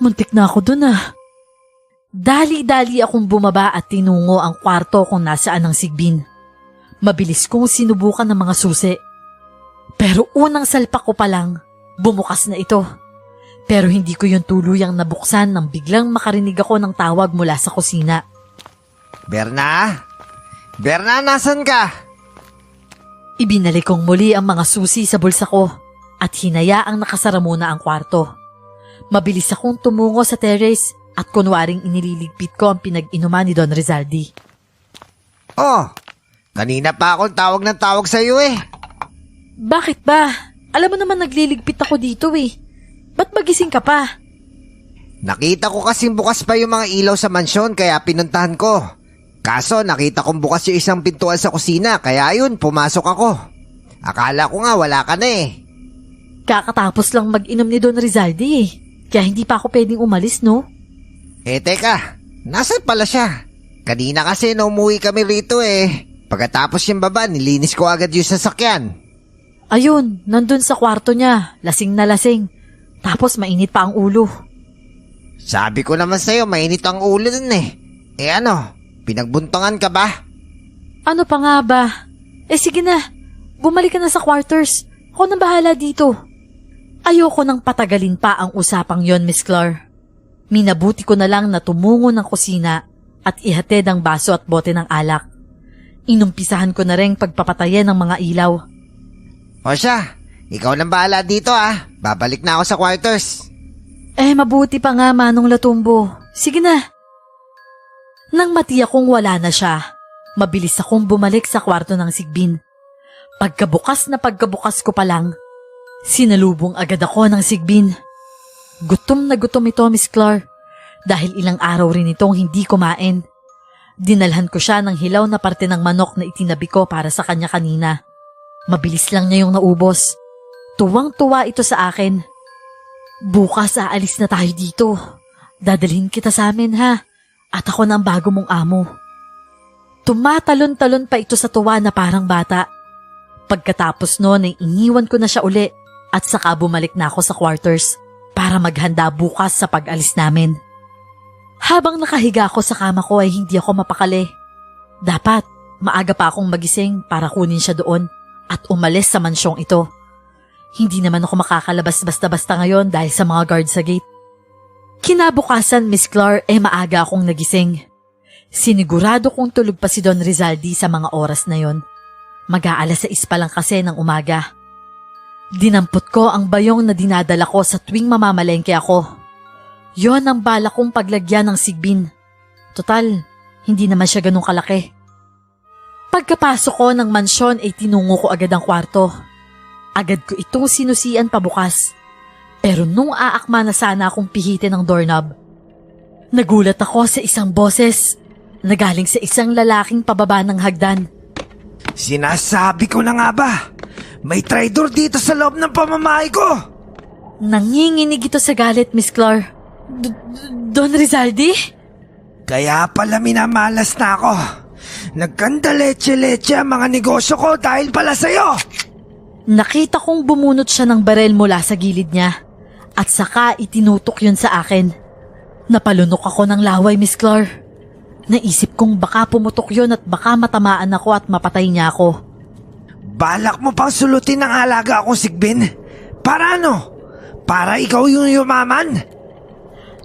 Muntik na ako dun Dali-dali akong bumaba at tinungo ang kwarto kung nasaan ang sigbin. Mabilis kong sinubukan ng mga susi. Pero unang salpak ko pa lang, bumukas na ito. Pero hindi ko yung tuluyang nabuksan nang biglang makarinig ako ng tawag mula sa kusina. Berna? Berna, nasan ka? Ibinalik kong muli ang mga susi sa bulsa ko at hinayaang nakasara muna ang kwarto. Mabilis akong tumungo sa terrace at kunwaring inililigpit ko ang pinag-inuman ni Don Rizaldi. Kanina pa akong tawag ng tawag sa iyo Bakit ba? Alam mo naman nagliligpit ako dito Ba't magising ka pa? Nakita ko kasing bukas pa yung mga ilaw sa mansyon kaya pinuntahan ko. Kaso nakita kong bukas yung isang pintuan sa kusina kaya ayun, pumasok ako. Akala ko nga wala ka na Kakatapos lang mag-inom ni Don Rizaldi kaya hindi pa ako pwedeng umalis, no? Teka, nasaan pala siya? Kanina kasi na umuwi kami rito Pagkatapos yung baba, nilinis ko agad yung sasakyan. Ayun, nandun sa kwarto niya, lasing na lasing. Tapos mainit pa ang ulo. Sabi ko naman sa'yo, mainit ang ulo nun pinagbuntangan ka ba? Ano pa nga ba? Sige na, bumalik ka na sa quarters. Ako nang bahala dito. Ayoko nang patagalin pa ang usapang yon, Miss Clar. Minabuti ko na lang na tumungo ng kusina at ihatid ang baso at bote ng alak. Inumpisahan ko na rin pagpapatayin ng mga ilaw. O siya, ikaw nang bahala dito Babalik na ako sa quarters. Mabuti pa nga, Manong Latumbo. Sige na. Nang matiyak kong wala na siya, mabilis akong bumalik sa kwarto ng sigbin. Pagkabukas ko pa lang, sinalubong agad ako ng sigbin. Gutom na gutom ito, Miss Clar, dahil ilang araw rin itong hindi kumain. Dinalhan ko siya ng hilaw na parte ng manok na itinabi ko para sa kanya kanina. Mabilis lang niya yung naubos. Tuwang-tuwa ito sa akin. Bukas aalis na tayo dito. Dadalhin kita sa amin at ako na ang bago mong amo. Tumatalon-talon pa ito sa tuwa na parang bata. Pagkatapos noon ay iniwan ko na siya uli at saka bumalik na ako sa quarters para maghanda bukas sa pag-alis namin. Habang nakahiga ako sa kama ko ay hindi ako mapakali. Dapat maaga pa akong magising para kunin siya doon at umalis sa mansyong ito. Hindi naman ako makakalabas basta-basta ngayon dahil sa mga guard sa gate. Kinabukasan, Miss Clark, maaga akong nagising. Sinigurado kong tulog pa si Don Rizaldi sa mga oras na yon. Mag-aalas 6 pa lang kasi ng umaga. Dinampot ko ang bayong na dinadala ko sa tuwing mamamalengke ako. Yon ang bala kong paglagyan ng sigbin. Total, hindi naman siya ganun kalaki. Pagkapasok ko ng mansyon ay tinungo ko agad ang kwarto. Agad ko itong sinusian pabukas. Pero nung aakma na sana akong pihitin ang doorknob, nagulat ako sa isang boses na galing sa isang lalaking pababa ng hagdan. Sinasabi ko na nga ba? May traitor dito sa loob ng pamamahay ko! Nanginginig ito sa galit, Miss Clark. Don Rizaldi? Kaya pala minamalas na ako. Nagkanda leche-leche ang mga negosyo ko dahil pala sa'yo! Nakita kong bumunot siya ng barel mula sa gilid niya at saka itinutok yun sa akin. Napalunok ako ng laway, Miss Clark. Naisip kong baka pumutok yun at baka matamaan ako at mapatay niya ako. Balak mo pang sulutin ng alaga akong sigbin? Para ano? Para ikaw yung yumaman?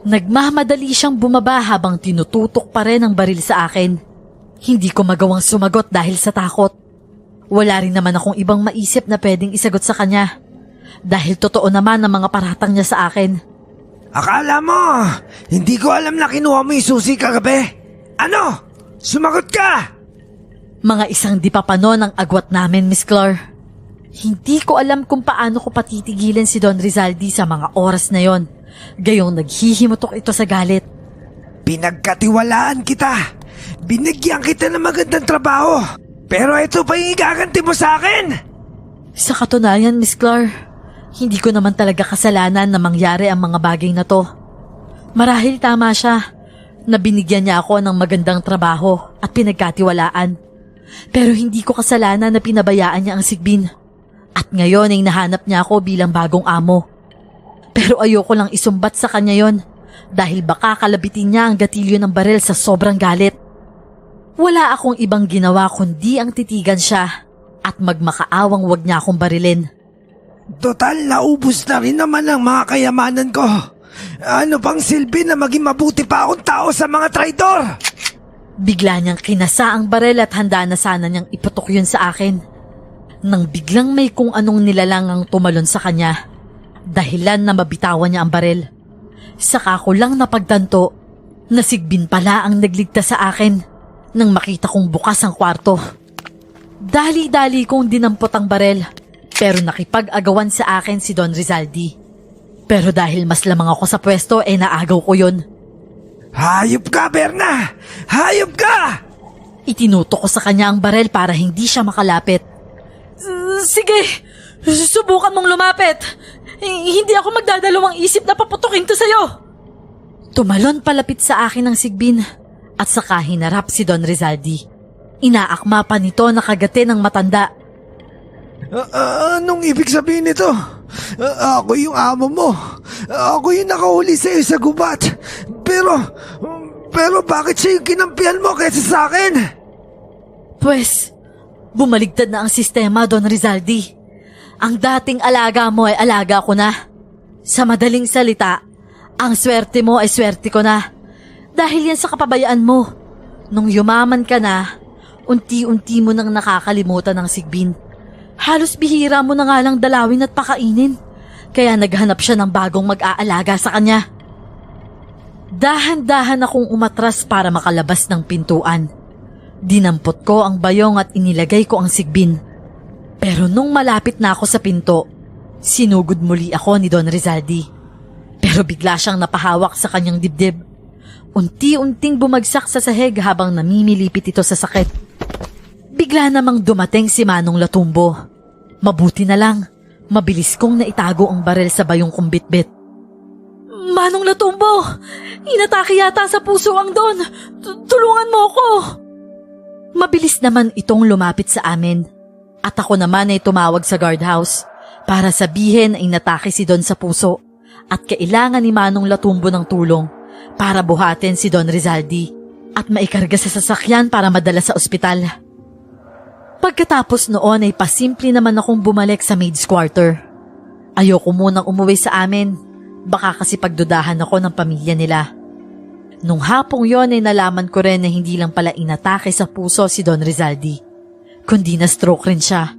Nagmamadali siyang bumaba habang tinututok pa rin ang baril sa akin. Hindi ko magawang sumagot dahil sa takot. Wala rin naman akong ibang maisip na pwedeng isagot sa kanya. Dahil totoo naman ang mga paratang niya sa akin. Akala mo, hindi ko alam na kinuha mo yung susi kagabi? Ano? Sumagot ka! Mga isang dipapano ng agwat namin, Miss Clark. Hindi ko alam kung paano ko patitigilin si Don Rizaldi sa mga oras na yon. Gayong naghihimutok ito sa galit. Pinagkatiwalaan kita. Binigyan kita ng magandang trabaho. Pero ito pa yung igaganti mo sa akin. Sa katunayan, Miss Clark, hindi ko naman talaga kasalanan na mangyari ang mga bagay na to. Marahil tama siya na binigyan niya ako ng magandang trabaho at pinagkatiwalaan. Pero hindi ko kasalanan na pinabayaan niya ang sigbin. At ngayon ay nahanap niya ako bilang bagong amo. Pero ayoko lang isumbat sa kanya yon dahil baka kalabitin niya ang gatilyo ng baril sa sobrang galit. Wala akong ibang ginawa kundi ang titigan siya at magmakaawang wag niya akong barilin. Total, naubos na rin naman ang mga kayamanan ko. Ano pang silbi na maging mabuti pa akong tao sa mga traidor? Bigla niyang kinasa ang baril at handa na sana niyang iputok yun sa akin. Nang biglang may kung anong nilalang ang tumalon sa kanya. Dahilan na mabitawan niya ang baril. Saka ko lang napagtanto na sigbin pala ang nagligtas sa akin nang makita kong bukas ang kwarto. Dali-dali kong dinampot ang baril pero nakipag-agawan sa akin si Don Rizaldi. Pero dahil mas lamang ako sa pwesto naagaw ko yun. Hayop ka, Berna! Hayop ka! Itinutok ko sa kanya ang baril para hindi siya makalapit. Sige, subukan mong lumapit. Hindi ako magdadalawang isip na paputukin to sa'yo. Tumalon palapit sa akin ang sigbin at saka hinarap si Don Rizaldi. Inaakma pa nito na kagatin ng matanda. Anong ibig sabihin nito? Ako yung amo mo. Ako yung nakahuli sa'yo sa gubat. Pero bakit siya yung kinampihan mo kaysa sa akin? Pwes, bumaligtad na ang sistema, Don Rizaldi. Ang dating alaga mo ay alaga ko na. Sa madaling salita, ang swerte mo ay swerte ko na. Dahil yan sa kapabayaan mo. Nung yumaman ka na, unti-unti mo nang nakakalimutan ng sigbin. Halos bihira mo na nga lang dalawin at pakainin. Kaya naghanap siya ng bagong mag-aalaga sa kanya. Dahan-dahan akong umatras para makalabas ng pintuan. Dinampot ko ang bayong at inilagay ko ang sigbin. Pero nung malapit na ako sa pinto, sinugod muli ako ni Don Rizaldi. Pero bigla siyang napahawak sa kanyang dibdib. Unti-unting bumagsak sa sahig habang namimilipit ito sa sakit. Bigla namang dumating si Manong Latumbo. Mabuti na lang, mabilis kong naitago ang baril sa bayong kong bitbit. Manong Latumbo, inatake yata sa puso ang Don. Tulungan mo ko. Mabilis naman itong lumapit sa amin. At ako naman ay tumawag sa guardhouse para sabihin ay natake si Don sa puso at kailangan ni Manong Latumbo ng tulong para buhatin si Don Rizaldi at maikarga sa sasakyan para madala sa ospital. Pagkatapos noon ay pasimple naman akong bumalik sa maid's quarter. Ayoko munang umuwi sa amin, baka kasi pagdudahan ako ng pamilya nila. Nung hapong yon ay nalaman ko rin na hindi lang pala inatake sa puso si Don Rizaldi, kundi na stroke rin siya.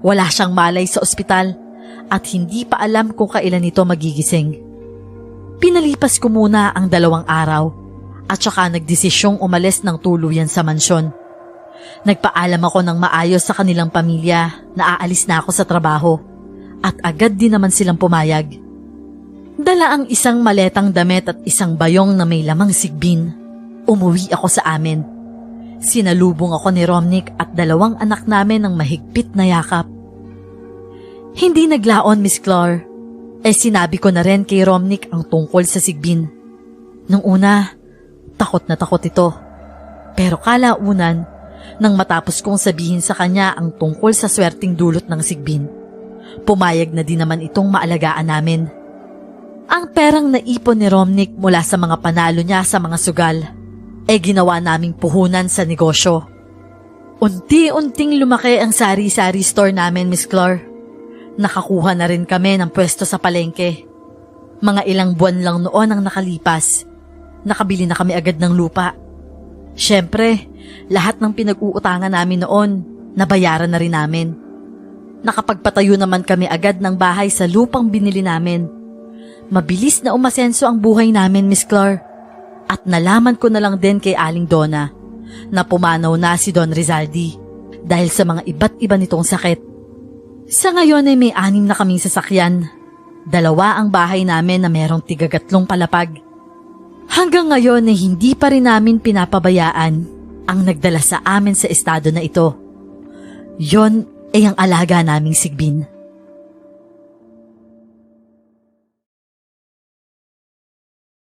Wala siyang malay sa ospital at hindi pa alam kung kailan ito magigising. Pinalipas ko muna ang 2 araw at saka nagdesisyong umalis ng tuluyan sa mansyon. Nagpaalam ako ng maayos sa kanilang pamilya na aalis na ako sa trabaho at agad din naman silang pumayag. Dala ang isang maletang damit at isang bayong na may lamang sigbin. Umuwi ako sa amin. Sinalubong ako ni Romnick at 2 anak namin ng mahigpit na yakap. Hindi naglaon, Miss Clar. Sinabi ko na rin kay Romnick ang tungkol sa sigbin. Nung una, takot na takot ito. Pero kalaunan, nang matapos kong sabihin sa kanya ang tungkol sa swerteng dulot ng sigbin, pumayag na din naman itong maalagaan namin. Ang perang naipon ni Romnick mula sa mga panalo niya sa mga sugal, ginawa naming puhunan sa negosyo. Unti-unting lumaki ang sari-sari store namin, Miss Clar. Nakakuha na rin kami ng pwesto sa palengke. Mga ilang buwan lang noon ang nakalipas. Nakabili na kami agad ng lupa. Siyempre, lahat ng pinag-uutangan namin noon, nabayaran na rin namin. Nakapagpatayo naman kami agad ng bahay sa lupang binili namin. Mabilis na umasenso ang buhay namin, Miss Clar. At nalaman ko na lang din kay Aling Donna na pumanaw na si Don Rizaldi dahil sa mga iba't iba nitong sakit. Sa ngayon ay may 6 na kaming sasakyan. 2 ang bahay namin na merong 3 palapag. Hanggang ngayon ay hindi pa rin namin pinapabayaan ang nagdala sa amin sa estado na ito. Yon ay ang alaga naming sigbin.